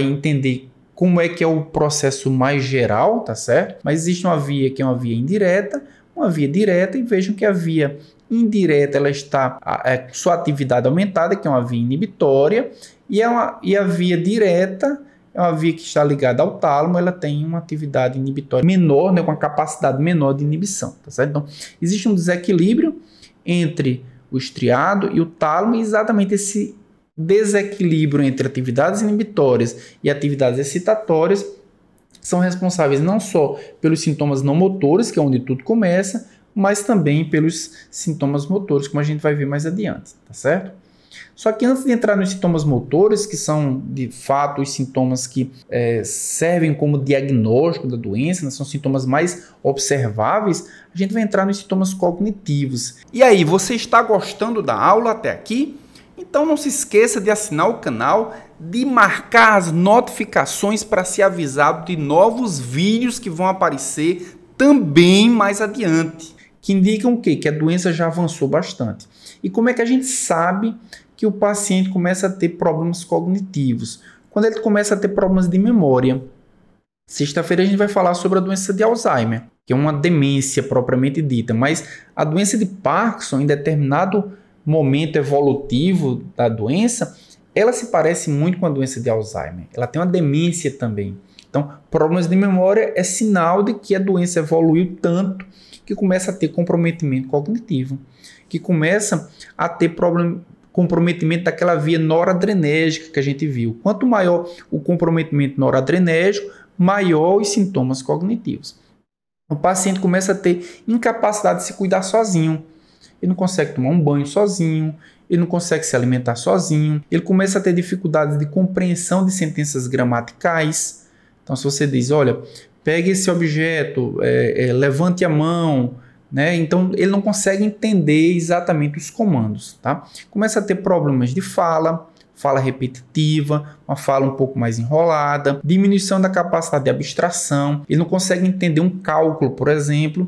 entender como é que é o processo mais geral, tá certo? Mas existe uma via que é uma via indireta, uma via direta, e vejam que a via indireta ela está sua atividade aumentada, que é uma via inibitória, e a via direta é uma via que está ligada ao tálamo, ela tem uma atividade inibitória menor, né, com uma capacidade menor de inibição, tá certo? Então, existe um desequilíbrio entre o estriado e o tálamo, e exatamente esse desequilíbrio entre atividades inibitórias e atividades excitatórias são responsáveis não só pelos sintomas não motores, que é onde tudo começa, mas também pelos sintomas motores, como a gente vai ver mais adiante, tá certo? Só que antes de entrar nos sintomas motores, que são de fato os sintomas que servem como diagnóstico da doença, né, são sintomas mais observáveis, a gente vai entrar nos sintomas cognitivos. E aí, você está gostando da aula até aqui? Então não se esqueça de assinar o canal, de marcar as notificações para ser avisado de novos vídeos que vão aparecer também mais adiante, que indicam o quê? Que a doença já avançou bastante. E como é que a gente sabe que o paciente começa a ter problemas cognitivos? Quando ele começa a ter problemas de memória. Sexta-feira a gente vai falar sobre a doença de Alzheimer, que é uma demência propriamente dita, mas a doença de Parkinson, em determinado momento evolutivo da doença, ela se parece muito com a doença de Alzheimer. Ela tem uma demência também. Então, problemas de memória é sinal de que a doença evoluiu tanto que começa a ter comprometimento cognitivo, que começa a ter comprometimento daquela via noradrenérgica que a gente viu. Quanto maior o comprometimento noradrenérgico, maior os sintomas cognitivos. O paciente começa a ter incapacidade de se cuidar sozinho. Ele não consegue tomar um banho sozinho, ele não consegue se alimentar sozinho, ele começa a ter dificuldades de compreensão de sentenças gramaticais. Então, se você diz, olha, pegue esse objeto, levante a mão, né? Então, ele não consegue entender exatamente os comandos, tá? Começa a ter problemas de fala repetitiva, uma fala um pouco mais enrolada, diminuição da capacidade de abstração, ele não consegue entender um cálculo, por exemplo.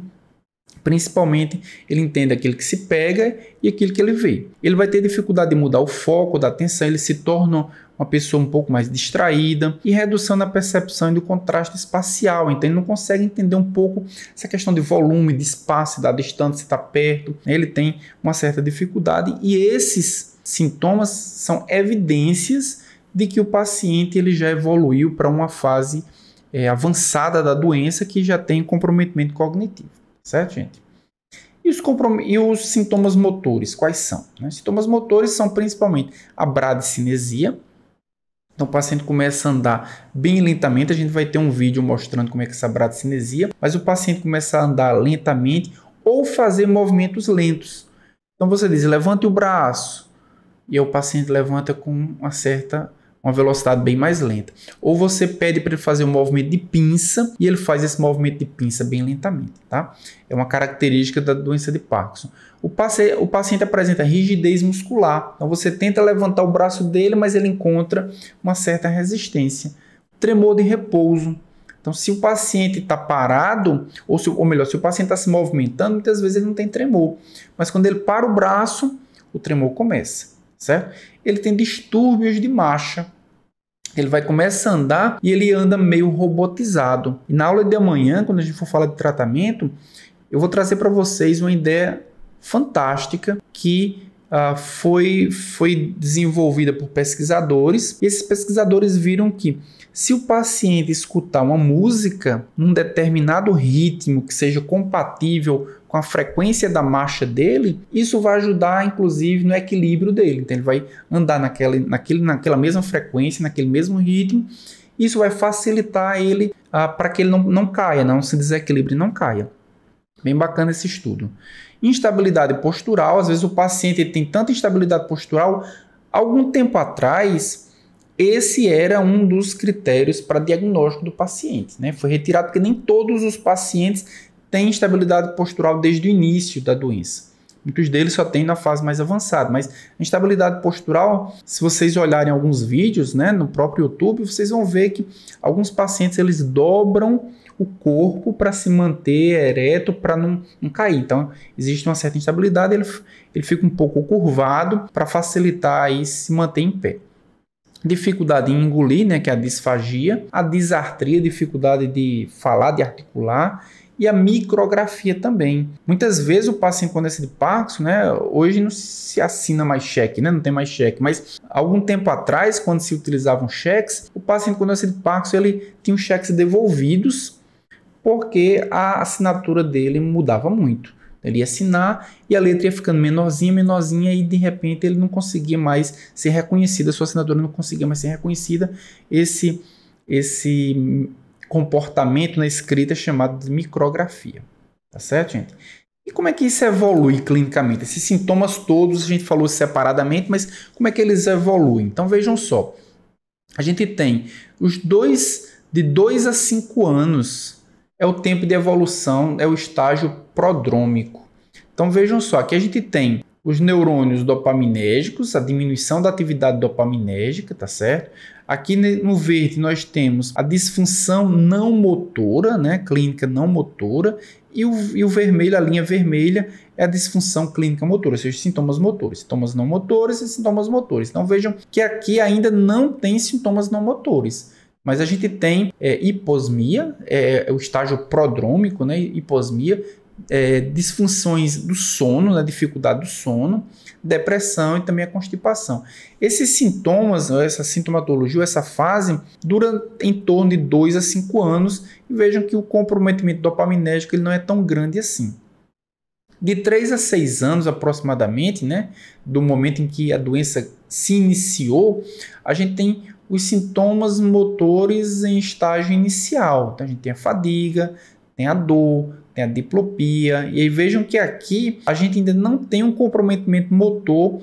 Principalmente, ele entende aquilo que se pega e aquilo que ele vê. Ele vai ter dificuldade de mudar o foco da atenção, ele se torna uma pessoa um pouco mais distraída, e redução na percepção e do contraste espacial. Então, ele não consegue entender um pouco essa questão de volume, de espaço, da distância, se está perto. Ele tem uma certa dificuldade, e esses sintomas são evidências de que o paciente ele já evoluiu para uma fase avançada da doença, que já tem comprometimento cognitivo. Certo, gente? E os sintomas motores, quais são? Os sintomas motores são principalmente a bradicinesia. Então, o paciente começa a andar bem lentamente. A gente vai ter um vídeo mostrando como é que é essa bradicinesia. Mas o paciente começa a andar lentamente ou fazer movimentos lentos. Então, você diz, levante o braço. E o paciente levanta com uma velocidade bem mais lenta. Ou você pede para ele fazer um movimento de pinça e ele faz esse movimento de pinça bem lentamente, tá? É uma característica da doença de Parkinson. O paciente apresenta rigidez muscular. Então você tenta levantar o braço dele, mas ele encontra uma certa resistência. Tremor de repouso. Então, se o paciente está parado, ou melhor, se o paciente está se movimentando, muitas vezes ele não tem tremor. Mas quando ele para o braço, o tremor começa. Certo? Ele tem distúrbios de marcha. Ele vai começar a andar e ele anda meio robotizado. E na aula de amanhã, quando a gente for falar de tratamento, eu vou trazer para vocês uma ideia fantástica que foi desenvolvida por pesquisadores. E esses pesquisadores viram que se o paciente escutar uma música num determinado ritmo que seja compatível com a frequência da marcha dele, isso vai ajudar, inclusive, no equilíbrio dele. Então, ele vai andar naquela mesma frequência, naquele mesmo ritmo. Isso vai facilitar ele para que ele não caia, não se desequilibre e não caia. Bem bacana esse estudo. Instabilidade postural. Às vezes o paciente tem tanta instabilidade postural. Algum tempo atrás, esse era um dos critérios para diagnóstico do paciente, né? Foi retirado porque nem todos os pacientes têm instabilidade postural desde o início da doença. Muitos deles só tem na fase mais avançada, mas a instabilidade postural, se vocês olharem alguns vídeos, né, no próprio YouTube, vocês vão ver que alguns pacientes eles dobram o corpo para se manter ereto, para não cair. Então, existe uma certa instabilidade, ele fica um pouco curvado para facilitar aí se manter em pé. Dificuldade em engolir, né, que é a disfagia, a disartria, dificuldade de falar, de articular, e a micrografia também. Muitas vezes o paciente com doença de Parkinson, né, hoje não se assina mais cheque, né, não tem mais cheque, mas algum tempo atrás, quando se utilizavam cheques, o paciente com doença de Parkinson ele tinha os cheques devolvidos porque a assinatura dele mudava muito. Ele ia assinar e a letra ia ficando menorzinha e de repente ele não conseguia mais ser reconhecido, a sua assinatura não conseguia mais ser reconhecida. Esse comportamento na escrita é chamado de micrografia. Tá certo, gente? E como é que isso evolui clinicamente? Esses sintomas todos a gente falou separadamente, mas como é que eles evoluem? Então vejam só, a gente tem de 2 a 5 anos é o tempo de evolução, é o estágio prodrômico. Então vejam só, aqui a gente tem os neurônios dopaminérgicos, a diminuição da atividade dopaminérgica, tá certo? Aqui no verde nós temos a disfunção não motora, né, clínica não motora, e o vermelho, a linha vermelha, é a disfunção clínica motora, ou seja, sintomas motores, sintomas não motores e sintomas motores. Então vejam que aqui ainda não tem sintomas não motores. Mas a gente tem hiposmia, o estágio prodrômico, né, hiposmia, disfunções do sono, né, dificuldade do sono, depressão e também a constipação. Esses sintomas, essa sintomatologia, essa fase, dura em torno de 2 a 5 anos e vejam que o comprometimento dopaminérgico ele não é tão grande assim. De 3 a 6 anos aproximadamente, né, do momento em que a doença se iniciou, a gente tem os sintomas motores em estágio inicial. Então a gente tem a fadiga, tem a dor, tem a diplopia, e aí vejam que aqui a gente ainda não tem um comprometimento motor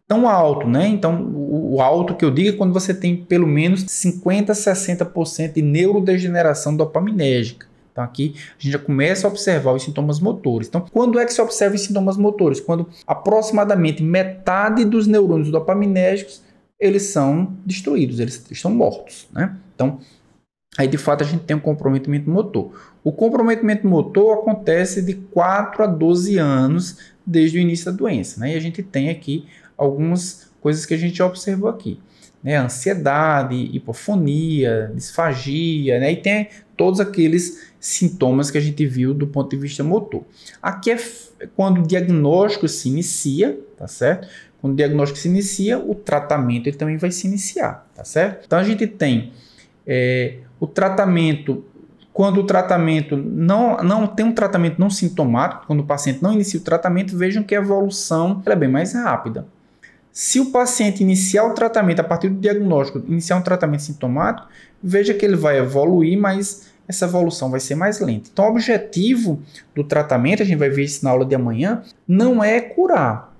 tão alto, né? Então o alto que eu digo é quando você tem pelo menos 50 a 60% de neurodegeneração dopaminérgica. Então aqui a gente já começa a observar os sintomas motores. Então quando é que se observa os sintomas motores? Quando aproximadamente metade dos neurônios dopaminérgicos eles são destruídos, eles estão mortos, né? Então aí de fato a gente tem um comprometimento motor. O comprometimento motor acontece de 4 a 12 anos desde o início da doença, né? E a gente tem aqui algumas coisas que a gente já observou aqui, né? Ansiedade, hipofonia, disfagia, né? E tem todos aqueles sintomas que a gente viu do ponto de vista motor. Aqui é quando o diagnóstico se inicia, tá certo? Quando o diagnóstico se inicia, o tratamento ele também vai se iniciar, tá certo? Então a gente tem o tratamento, quando o tratamento não tem um tratamento não sintomático, quando o paciente não inicia o tratamento, vejam que a evolução ela é bem mais rápida. Se o paciente iniciar o tratamento, a partir do diagnóstico, iniciar um tratamento sintomático, veja que ele vai evoluir, mas essa evolução vai ser mais lenta. Então, o objetivo do tratamento, a gente vai ver isso na aula de amanhã, não é curar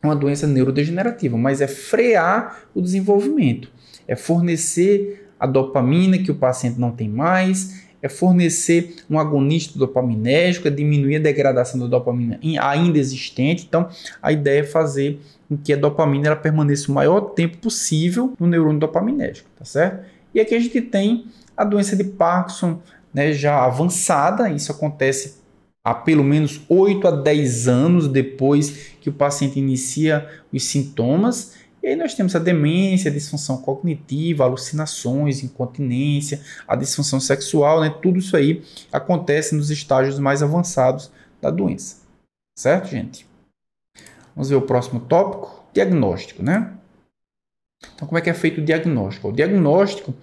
uma doença neurodegenerativa, mas é frear o desenvolvimento, é fornecer a dopamina que o paciente não tem mais, é fornecer um agonista dopaminérgico, é diminuir a degradação da dopamina ainda existente. Então, a ideia é fazer com que a dopamina ela permaneça o maior tempo possível no neurônio dopaminérgico, tá certo? E aqui a gente tem a doença de Parkinson, né, já avançada. Isso acontece há pelo menos 8 a 10 anos depois que o paciente inicia os sintomas. E aí nós temos a demência, a disfunção cognitiva, alucinações, incontinência, a disfunção sexual, né? Tudo isso aí acontece nos estágios mais avançados da doença. Certo, gente? Vamos ver o próximo tópico, diagnóstico, né? Então, como é que é feito o diagnóstico? O diagnóstico,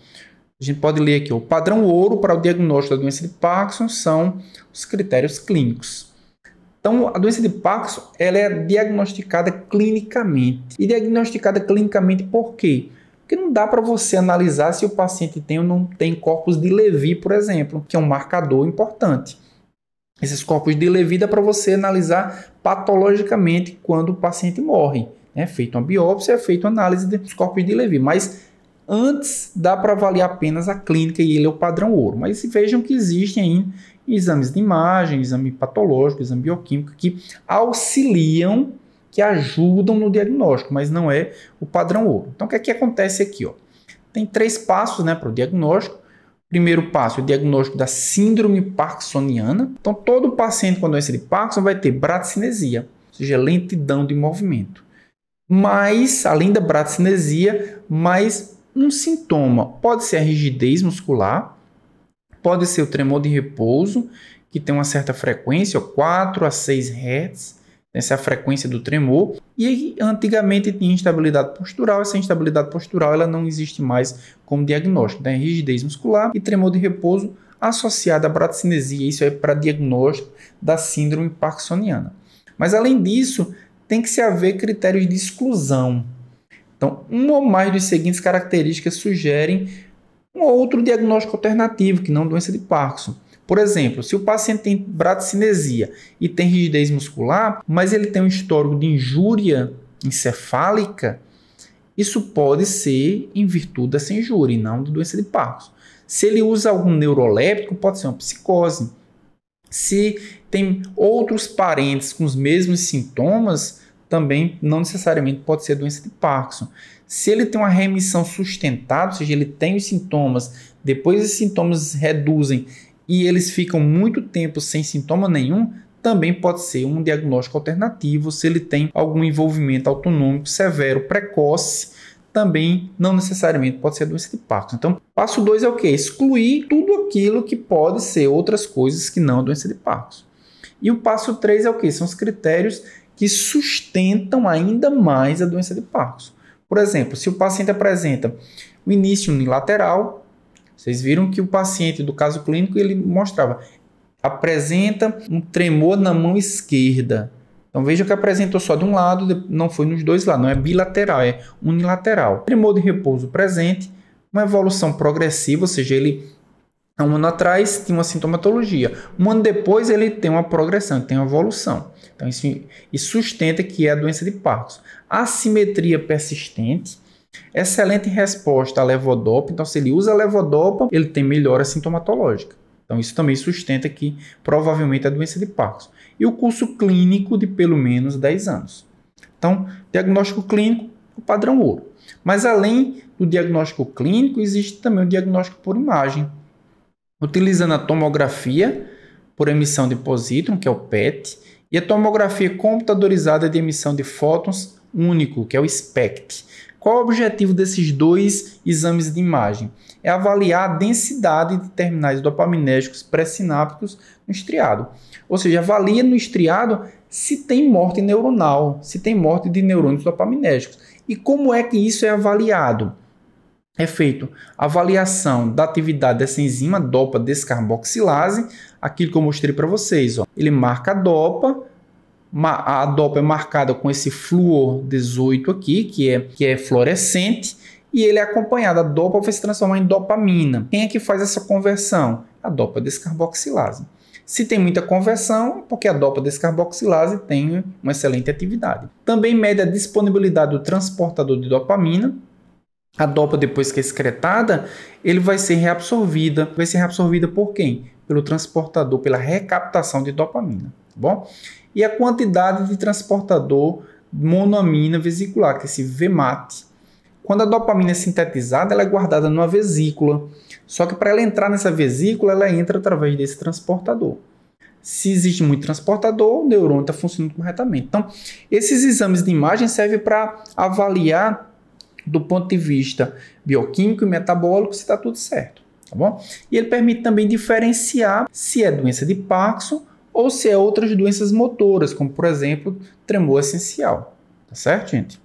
a gente pode ler aqui, o padrão ouro para o diagnóstico da doença de Parkinson são os critérios clínicos. Então, a doença de Parkinson ela é diagnosticada clinicamente. E diagnosticada clinicamente por quê? Porque não dá para você analisar se o paciente tem ou não tem corpos de Levy, por exemplo, que é um marcador importante. Esses corpos de Levy dá para você analisar patologicamente quando o paciente morre. É feita uma biópsia, é feita uma análise dos corpos de Levy. Mas antes dá para avaliar apenas a clínica e ele é o padrão ouro. Mas vejam que existem ainda exames de imagem, exame patológico, exame bioquímico, que auxiliam, que ajudam no diagnóstico, mas não é o padrão ouro. Então, o que é que acontece aqui? Ó? Tem 3 passos, né, para o diagnóstico. Primeiro passo, o diagnóstico da síndrome parkinsoniana. Então, todo paciente com doença de Parkinson vai ter bradicinesia, ou seja, lentidão de movimento. Mas, além da bradicinesia, mais um sintoma pode ser a rigidez muscular, pode ser o tremor de repouso, que tem uma certa frequência, 4 a 6 Hz, essa é a frequência do tremor. E antigamente tinha instabilidade postural, essa instabilidade postural ela não existe mais como diagnóstico, né? Rigidez muscular e tremor de repouso associado à bradicinesia, isso é para diagnóstico da síndrome parkinsoniana. Mas além disso, tem que se haver critérios de exclusão. Então, uma ou mais das seguintes características sugerem um outro diagnóstico alternativo, que não doença de Parkinson. Por exemplo, se o paciente tem bradicinesia e tem rigidez muscular, mas ele tem um histórico de injúria encefálica, isso pode ser em virtude dessa injúria e não de doença de Parkinson. Se ele usa algum neuroléptico, pode ser uma psicose. Se tem outros parentes com os mesmos sintomas, também não necessariamente pode ser doença de Parkinson. Se ele tem uma remissão sustentada, ou seja, ele tem os sintomas, depois os sintomas reduzem e eles ficam muito tempo sem sintoma nenhum, também pode ser um diagnóstico alternativo. Se ele tem algum envolvimento autonômico severo, precoce, também não necessariamente pode ser doença de Parkinson. Então, passo 2 é o quê? Excluir tudo aquilo que pode ser outras coisas que não a doença de Parkinson. E o passo 3 é o quê? São os critérios que sustentam ainda mais a doença de Parkinson. Por exemplo, se o paciente apresenta o início unilateral, vocês viram que o paciente do caso clínico ele mostrava, apresenta um tremor na mão esquerda. Então veja que apresentou só de um lado, não foi nos dois lados, não é bilateral, é unilateral. Tremor de repouso presente, uma evolução progressiva, ou seja, ele há um ano atrás tinha uma sintomatologia, um ano depois ele tem uma progressão, tem uma evolução. Então isso sustenta que é a doença de Parkinson. Assimetria persistente, excelente resposta à levodopa, então se ele usa a levodopa, ele tem melhora sintomatológica. Então isso também sustenta que provavelmente é a doença de Parkinson. E o curso clínico de pelo menos 10 anos. Então, diagnóstico clínico, o padrão ouro. Mas além do diagnóstico clínico, existe também o diagnóstico por imagem, utilizando a tomografia por emissão de posítron, que é o PET, e a tomografia computadorizada de emissão de fótons único, que é o SPECT. Qual é o objetivo desses dois exames de imagem? É avaliar a densidade de terminais dopaminérgicos pré-sinápticos no estriado. Ou seja, avalia no estriado se tem morte neuronal, se tem morte de neurônios dopaminérgicos. E como é que isso é avaliado? É feito avaliação da atividade dessa enzima dopa descarboxilase, aquilo que eu mostrei para vocês. Ó. Ele marca a dopa é marcada com esse flúor 18 aqui, que é fluorescente, e ele é acompanhado, a dopa vai se transformar em dopamina. Quem é que faz essa conversão? A dopa descarboxilase. Se tem muita conversão, é porque a dopa descarboxilase tem uma excelente atividade. Também mede a disponibilidade do transportador de dopamina. A dopa, depois que é excretada, ele vai ser reabsorvida. Vai ser reabsorvida por quem? Pelo transportador, pela recaptação de dopamina. Tá bom? E a quantidade de transportador monoamina vesicular, que é esse VMAT. Quando a dopamina é sintetizada, ela é guardada numa vesícula. Só que para ela entrar nessa vesícula, ela entra através desse transportador. Se existe muito transportador, o neurônio está funcionando corretamente. Então, esses exames de imagem servem para avaliar do ponto de vista bioquímico e metabólico se está tudo certo. Tá bom? E ele permite também diferenciar se é doença de Parkinson ou se é outras doenças motoras, como, por exemplo, tremor essencial. Tá certo, gente?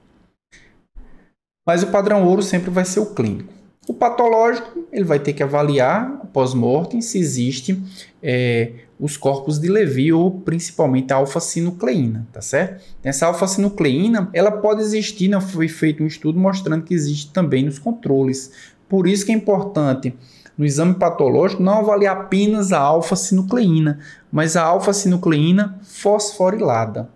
Mas o padrão ouro sempre vai ser o clínico. O patológico, ele vai ter que avaliar, pós-mortem, se existe os corpos de Levy ou principalmente a alfa-sinucleína, tá certo? Essa alfa-sinucleína, ela pode existir, não foi feito um estudo mostrando que existe também nos controles. Por isso que é importante, no exame patológico, não avaliar apenas a alfa-sinucleína, mas a alfa-sinucleína fosforilada.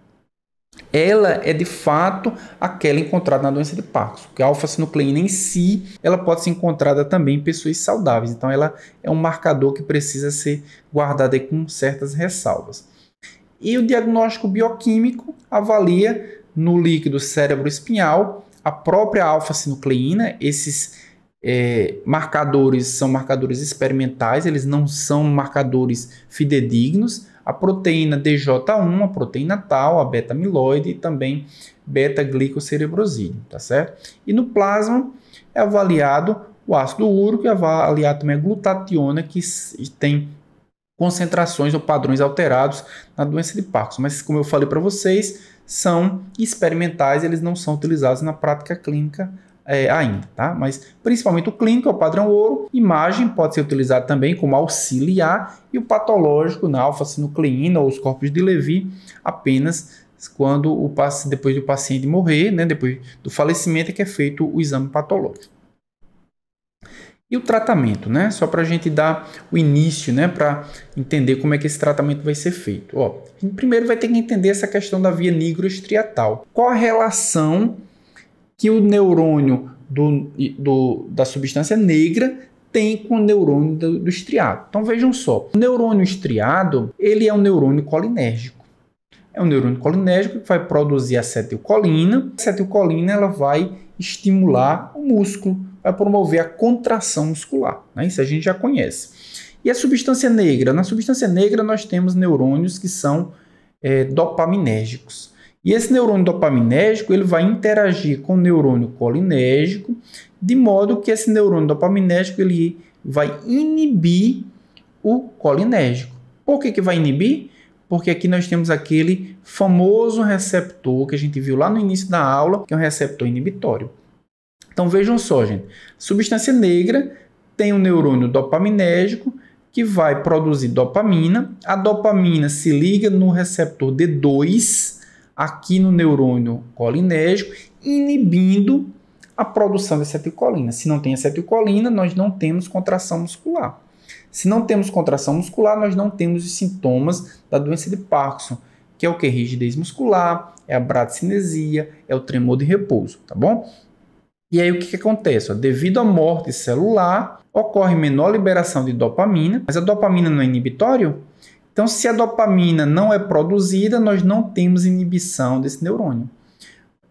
ela é de fato aquela encontrada na doença de Parkinson, porque a alfa-sinucleína em si, ela pode ser encontrada também em pessoas saudáveis, então ela é um marcador que precisa ser guardado aí com certas ressalvas. E o diagnóstico bioquímico avalia no líquido cérebro-espinhal a própria alfa-sinucleína. Esses marcadores são marcadores experimentais, eles não são marcadores fidedignos. A proteína DJ1, a proteína tal, a beta-amiloide e também beta-glicocerebrosídeo, tá certo? E no plasma é avaliado o ácido úrico e avaliado também a glutationa, que tem concentrações ou padrões alterados na doença de Parkinson. Mas, como eu falei para vocês, são experimentais, eles não são utilizados na prática clínica ainda, tá? Mas principalmente o clínico é o padrão ouro, imagem pode ser utilizado também como auxiliar e o patológico na alfa-sinucleína ou os corpos de Levy apenas quando depois do paciente morrer, né, depois do falecimento é que é feito o exame patológico. E o tratamento, né? Só para a gente dar o início, né? Para entender como é que esse tratamento vai ser feito. Ó, a gente primeiro vai ter que entender essa questão da via nigroestriatal. Qual a relação que o neurônio da substância negra tem com o neurônio do estriado? Então vejam só, o neurônio estriado, ele é um neurônio colinérgico. É um neurônio colinérgico que vai produzir acetilcolina. A acetilcolina ela vai estimular o músculo, vai promover a contração muscular, né? Isso a gente já conhece. E a substância negra? Na substância negra nós temos neurônios que são dopaminérgicos. E esse neurônio dopaminérgico ele vai interagir com o neurônio colinérgico, de modo que esse neurônio dopaminérgico ele vai inibir o colinérgico. Por que vai inibir? Porque aqui nós temos aquele famoso receptor que a gente viu lá no início da aula, que é um receptor inibitório. Então vejam só, gente. Substância negra tem um neurônio dopaminérgico que vai produzir dopamina. A dopamina se liga no receptor D2, aqui no neurônio colinérgico, inibindo a produção de acetilcolina. Se não tem acetilcolina, nós não temos contração muscular. Se não temos contração muscular, nós não temos os sintomas da doença de Parkinson, que é o que? Rigidez muscular, é a bradicinesia, é o tremor de repouso, tá bom? E aí o que acontece? Devido à morte celular, ocorre menor liberação de dopamina, mas a dopamina não é inibitório? Então, se a dopamina não é produzida, nós não temos inibição desse neurônio.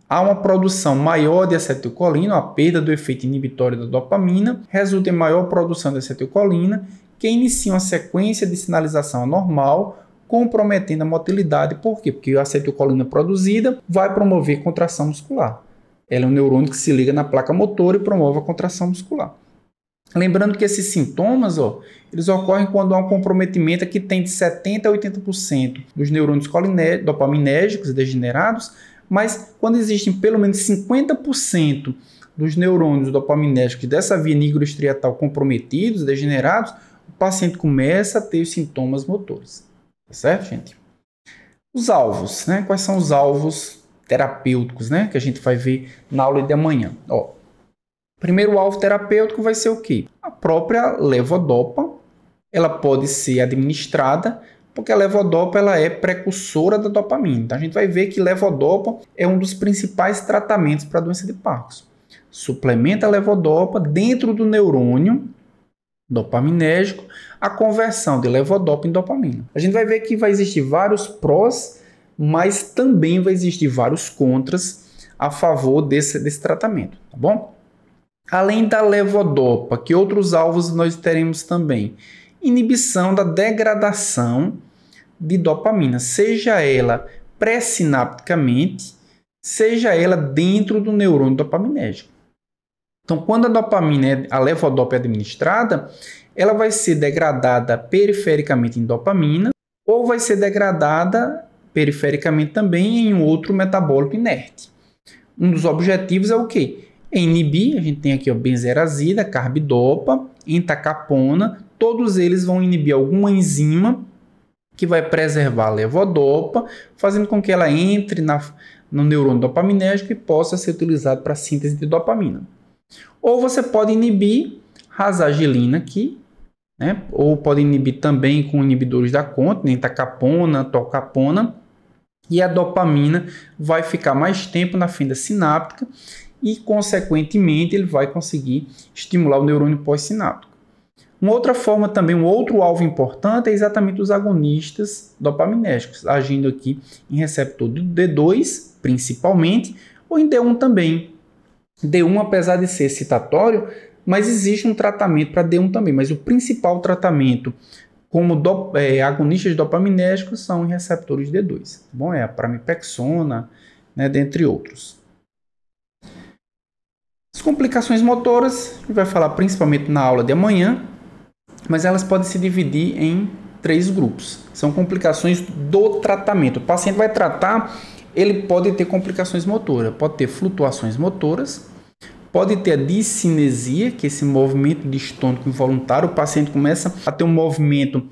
Há uma produção maior de acetilcolina, a perda do efeito inibitório da dopamina, resulta em maior produção de acetilcolina, que inicia uma sequência de sinalização anormal, comprometendo a motilidade. Por quê? Porque a acetilcolina produzida vai promover contração muscular. Ela é um neurônio que se liga na placa motora e promove a contração muscular. Lembrando que esses sintomas, eles ocorrem quando há um comprometimento que tem de 70% a 80% dos neurônios dopaminérgicos degenerados, mas quando existem pelo menos 50% dos neurônios dopaminérgicos dessa via nigroestriatal comprometidos, degenerados, o paciente começa a ter os sintomas motores. Tá certo, gente? Os alvos, né? Quais são os alvos terapêuticos, né? Que a gente vai ver na aula de amanhã. Primeiro alvo terapêutico vai ser o quê? A própria levodopa. Ela pode ser administrada, porque a levodopa ela é precursora da dopamina. Então a gente vai ver que levodopa é um dos principais tratamentos para a doença de Parkinson. Suplementa a levodopa dentro do neurônio dopaminérgico, a conversão de levodopa em dopamina. A gente vai ver que vai existir vários prós, mas também vai existir vários contras a favor desse tratamento, tá bom? Além da levodopa, que outros alvos nós teremos também? Inibição da degradação de dopamina, seja ela pré-sinapticamente, seja ela dentro do neurônio dopaminérgico. Então, quando a levodopa é administrada, ela vai ser degradada perifericamente em dopamina ou vai ser degradada perifericamente também em um outro metabólico inerte. Um dos objetivos é o quê? É inibir, a gente tem aqui benzerazida, carbidopa, entacapona, todos eles vão inibir alguma enzima que vai preservar a levodopa, fazendo com que ela entre no neurônio dopaminérgico e possa ser utilizada para a síntese de dopamina. Ou você pode inibir rasagilina aqui, né? Ou pode inibir também com inibidores da conta, entacapona, tolcapona, e a dopamina vai ficar mais tempo na fenda sináptica e, consequentemente, ele vai conseguir estimular o neurônio pós-sináptico. Uma outra forma também, um outro alvo importante é exatamente os agonistas dopaminérgicos, agindo aqui em receptor do D2, principalmente, ou em D1 também. D1, apesar de ser excitatório, mas existe um tratamento para D1 também, mas o principal tratamento como agonistas dopaminérgicos são em receptores D2. Bom, é a pramipexona, né, dentre outros. As complicações motoras, a gente vai falar principalmente na aula de amanhã, mas elas podem se dividir em 3 grupos. São complicações do tratamento. O paciente vai tratar, ele pode ter complicações motoras, pode ter flutuações motoras, pode ter a discinesia, que é esse movimento distônico involuntário. O paciente começa a ter um movimento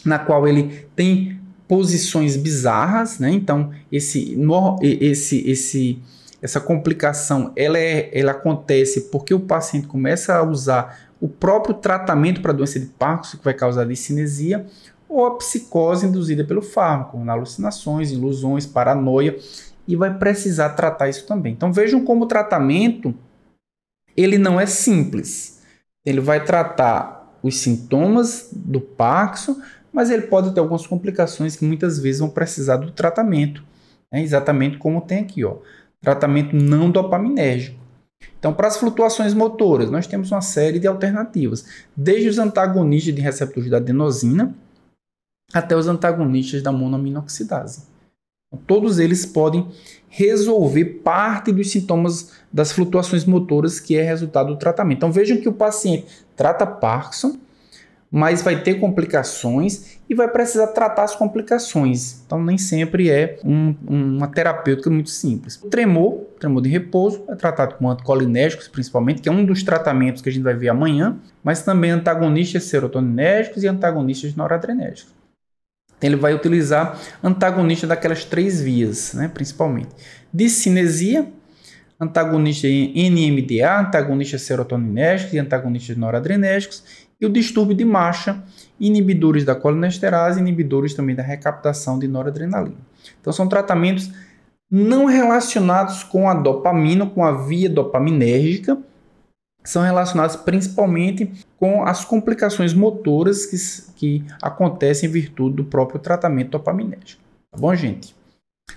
na qual ele tem posições bizarras, né? Então, essa complicação ela acontece porque o paciente começa a usar o próprio tratamento para a doença de Parkinson, que vai causar discinesia, ou a psicose induzida pelo fármaco, alucinações, ilusões, paranoia, e vai precisar tratar isso também. Então vejam como o tratamento ele não é simples. Ele vai tratar os sintomas do Parkinson, mas ele pode ter algumas complicações que muitas vezes vão precisar do tratamento, né? Exatamente como tem aqui, ó, tratamento não dopaminérgico. Então, para as flutuações motoras, nós temos uma série de alternativas, desde os antagonistas de receptores da adenosina até os antagonistas da monoaminoxidase. Todos eles podem resolver parte dos sintomas das flutuações motoras que é resultado do tratamento. Então vejam que o paciente trata Parkinson, mas vai ter complicações e vai precisar tratar as complicações. Então nem sempre é uma terapêutica muito simples. O tremor de repouso, é tratado com anticolinérgicos principalmente, que é um dos tratamentos que a gente vai ver amanhã, mas também antagonistas serotoninérgicos e antagonistas noradrenérgicos. Ele vai utilizar antagonista daquelas 3 vias, né, principalmente. Discinesia, antagonista NMDA, antagonistas serotoninérgicos e antagonistas noradrenérgicos. E o distúrbio de marcha, inibidores da colinesterase, inibidores também da recaptação de noradrenalina. Então são tratamentos não relacionados com a dopamina, com a via dopaminérgica, são relacionados principalmente com as complicações motoras que acontecem em virtude do próprio tratamento dopaminérgico. Tá bom, gente?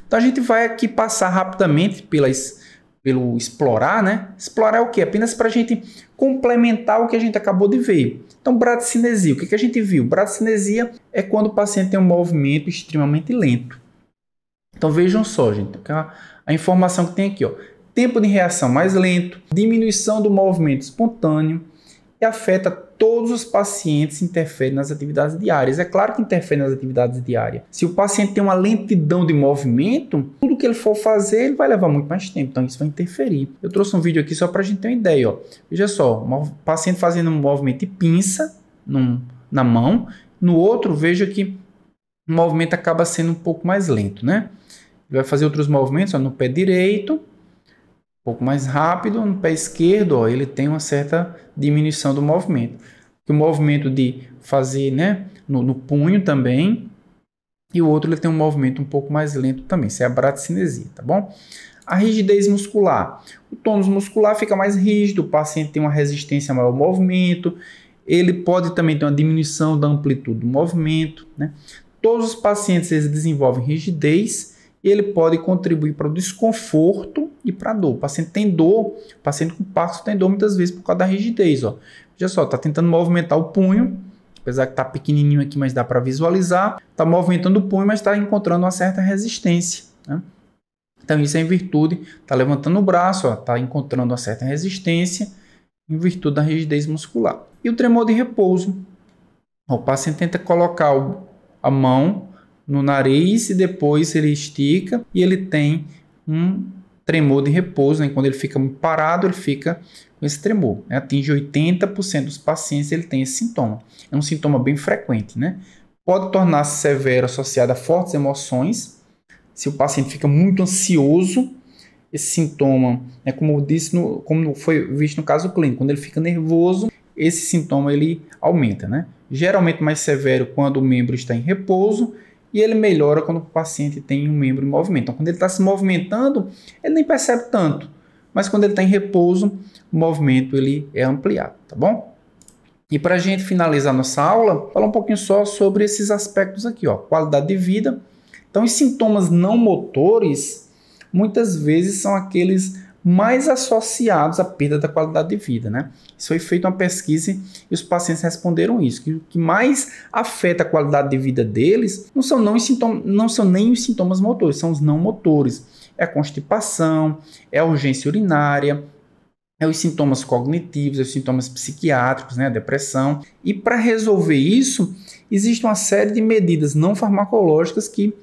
Então a gente vai aqui passar rapidamente pelo explorar, né? Explorar é o quê? Apenas para a gente complementar o que a gente acabou de ver. Então, bradicinesia, o que a gente viu? Bradicinesia é quando o paciente tem um movimento extremamente lento. Então vejam só, gente, a informação que tem aqui, ó. Tempo de reação mais lento, diminuição do movimento espontâneo e afeta todos os pacientes, interfere nas atividades diárias. É claro que interfere nas atividades diárias. Se o paciente tem uma lentidão de movimento, tudo que ele for fazer, ele vai levar muito mais tempo. Então isso vai interferir. Eu trouxe um vídeo aqui só para a gente ter uma ideia. Ó. Veja só, o paciente fazendo um movimento de pinça na mão. No outro, veja que o movimento acaba sendo um pouco mais lento, né? Ele vai fazer outros movimentos, ó, no pé direito, um pouco mais rápido, no pé esquerdo, ó, ele tem uma certa diminuição do movimento. O movimento de fazer, né, no punho também, e o outro ele tem um movimento um pouco mais lento também, isso é a bradicinesia, tá bom? A rigidez muscular. O tônus muscular fica mais rígido, o paciente tem uma resistência maior ao movimento, ele pode também ter uma diminuição da amplitude do movimento, né? Todos os pacientes eles desenvolvem rigidez, e ele pode contribuir para o desconforto e para a dor. O paciente tem dor, o paciente com Parkinson tem dor muitas vezes por causa da rigidez. Ó. Veja só, está tentando movimentar o punho, apesar que está pequenininho aqui, mas dá para visualizar. Está movimentando o punho, mas está encontrando uma certa resistência. Né? Então isso é em virtude, está levantando o braço, está encontrando uma certa resistência em virtude da rigidez muscular. E o tremor de repouso. O paciente tenta colocar a mão no nariz e depois ele estica e ele tem um tremor de repouso, né? Quando ele fica parado, ele fica com esse tremor, né? Atinge 80% dos pacientes, ele tem esse sintoma. É um sintoma bem frequente, né? Pode tornar-se severo associado a fortes emoções. Se o paciente fica muito ansioso, esse sintoma, né, como eu disse, como foi visto no caso clínico, quando ele fica nervoso, esse sintoma ele aumenta, né? Geralmente mais severo quando o membro está em repouso, e ele melhora quando o paciente tem um membro em movimento. Então, quando ele está se movimentando, ele nem percebe tanto, mas quando ele está em repouso, o movimento ele é ampliado, tá bom? E para a gente finalizar nossa aula, falar um pouquinho só sobre esses aspectos aqui, ó, qualidade de vida. Então, os sintomas não motores, muitas vezes são aqueles mais associados à perda da qualidade de vida, né? Isso foi feita uma pesquisa e os pacientes responderam isso, que o que mais afeta a qualidade de vida deles não são nem os sintomas motores, são os não motores. É a constipação, é a urgência urinária, é os sintomas cognitivos, é os sintomas psiquiátricos, né, a depressão. E para resolver isso, existe uma série de medidas não farmacológicas que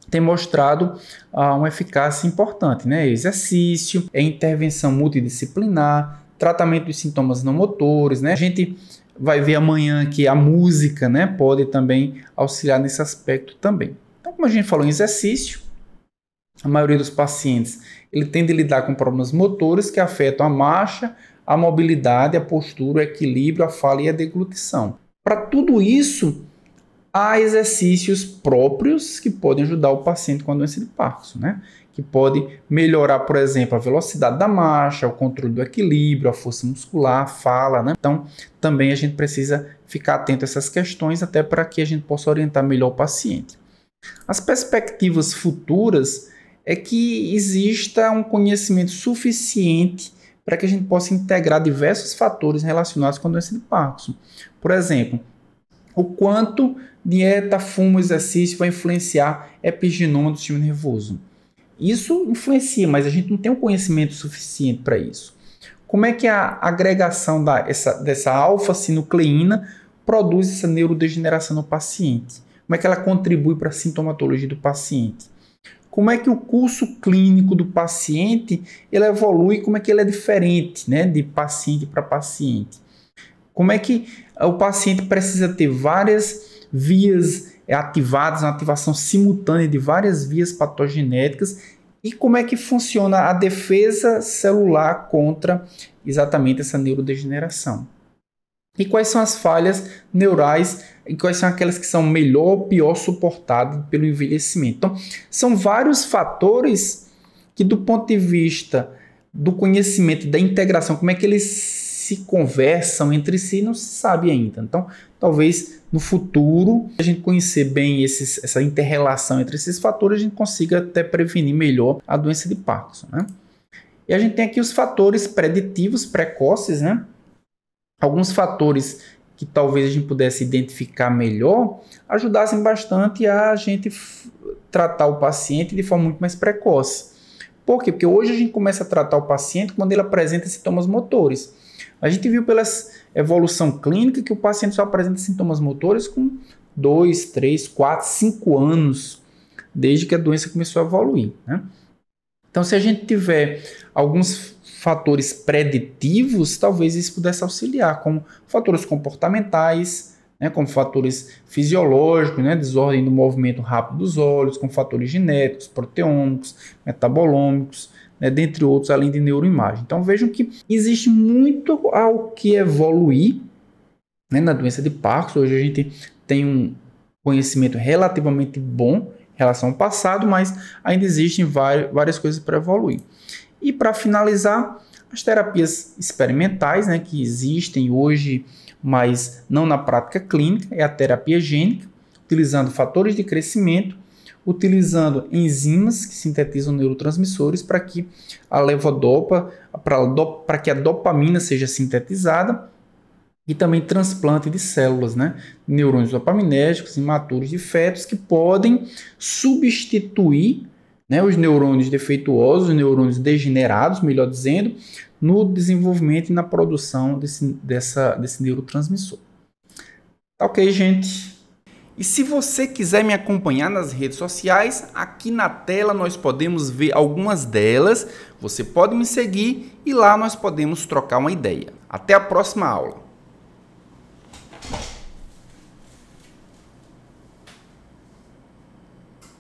tem mostrado uma eficácia importante, né? Exercício, intervenção multidisciplinar, tratamento dos sintomas não motores, né? A gente vai ver amanhã que a música, né, pode também auxiliar nesse aspecto também. Então, como a gente falou em exercício, a maioria dos pacientes ele tende a lidar com problemas motores que afetam a marcha, a mobilidade, a postura, o equilíbrio, a fala e a deglutição. Para tudo isso, há exercícios próprios que podem ajudar o paciente com a doença de Parkinson, né? Que pode melhorar, por exemplo, a velocidade da marcha, o controle do equilíbrio, a força muscular, a fala, né? Então, também a gente precisa ficar atento a essas questões até para que a gente possa orientar melhor o paciente. As perspectivas futuras é que exista um conhecimento suficiente para que a gente possa integrar diversos fatores relacionados com a doença de Parkinson. Por exemplo, o quanto dieta, fumo, exercício vai influenciar a epigenoma do sistema nervoso. Isso influencia, mas a gente não tem um conhecimento suficiente para isso. Como é que a agregação dessa alfa-sinucleína produz essa neurodegeneração no paciente? Como é que ela contribui para a sintomatologia do paciente? Como é que o curso clínico do paciente ele evolui, como é que ele é diferente, né, de paciente para paciente? Como é que o paciente precisa ter várias vias ativadas, uma ativação simultânea de várias vias patogenéticas, e como é que funciona a defesa celular contra exatamente essa neurodegeneração? E quais são as falhas neurais e quais são aquelas que são melhor ou pior suportadas pelo envelhecimento? Então, são vários fatores que, do ponto de vista do conhecimento, da integração, como é que eles se conversam entre si, não se sabe ainda. Então, talvez no futuro, a gente conhecer bem essa inter-relação entre esses fatores, a gente consiga até prevenir melhor a doença de Parkinson, né? E a gente tem aqui os fatores preditivos precoces, né? Alguns fatores que talvez a gente pudesse identificar melhor ajudassem bastante a gente tratar o paciente de forma muito mais precoce. Por quê? Porque hoje a gente começa a tratar o paciente quando ele apresenta sintomas motores. A gente viu pela evolução clínica que o paciente só apresenta sintomas motores com 2, 3, 4, 5 anos, desde que a doença começou a evoluir, né? Então, se a gente tiver alguns fatores preditivos, talvez isso pudesse auxiliar, como fatores comportamentais, né, como fatores fisiológicos, né, desordem do movimento rápido dos olhos, como fatores genéticos, proteômicos, metabolômicos, né, dentre outros, além de neuroimagem. Então vejam que existe muito ao que evoluir, né, na doença de Parkinson. Hoje a gente tem um conhecimento relativamente bom em relação ao passado, mas ainda existem várias coisas para evoluir. E para finalizar, as terapias experimentais, né, que existem hoje, mas não na prática clínica, é a terapia gênica, utilizando fatores de crescimento, utilizando enzimas que sintetizam neurotransmissores para que a levodopa, para que a dopamina seja sintetizada, e também transplante de células, né, neurônios dopaminérgicos imaturos de fetos que podem substituir, né, os neurônios defeituosos, os neurônios degenerados, melhor dizendo, no desenvolvimento e na produção desse neurotransmissor. Tá ok, gente? E se você quiser me acompanhar nas redes sociais, aqui na tela nós podemos ver algumas delas. Você pode me seguir e lá nós podemos trocar uma ideia. Até a próxima aula!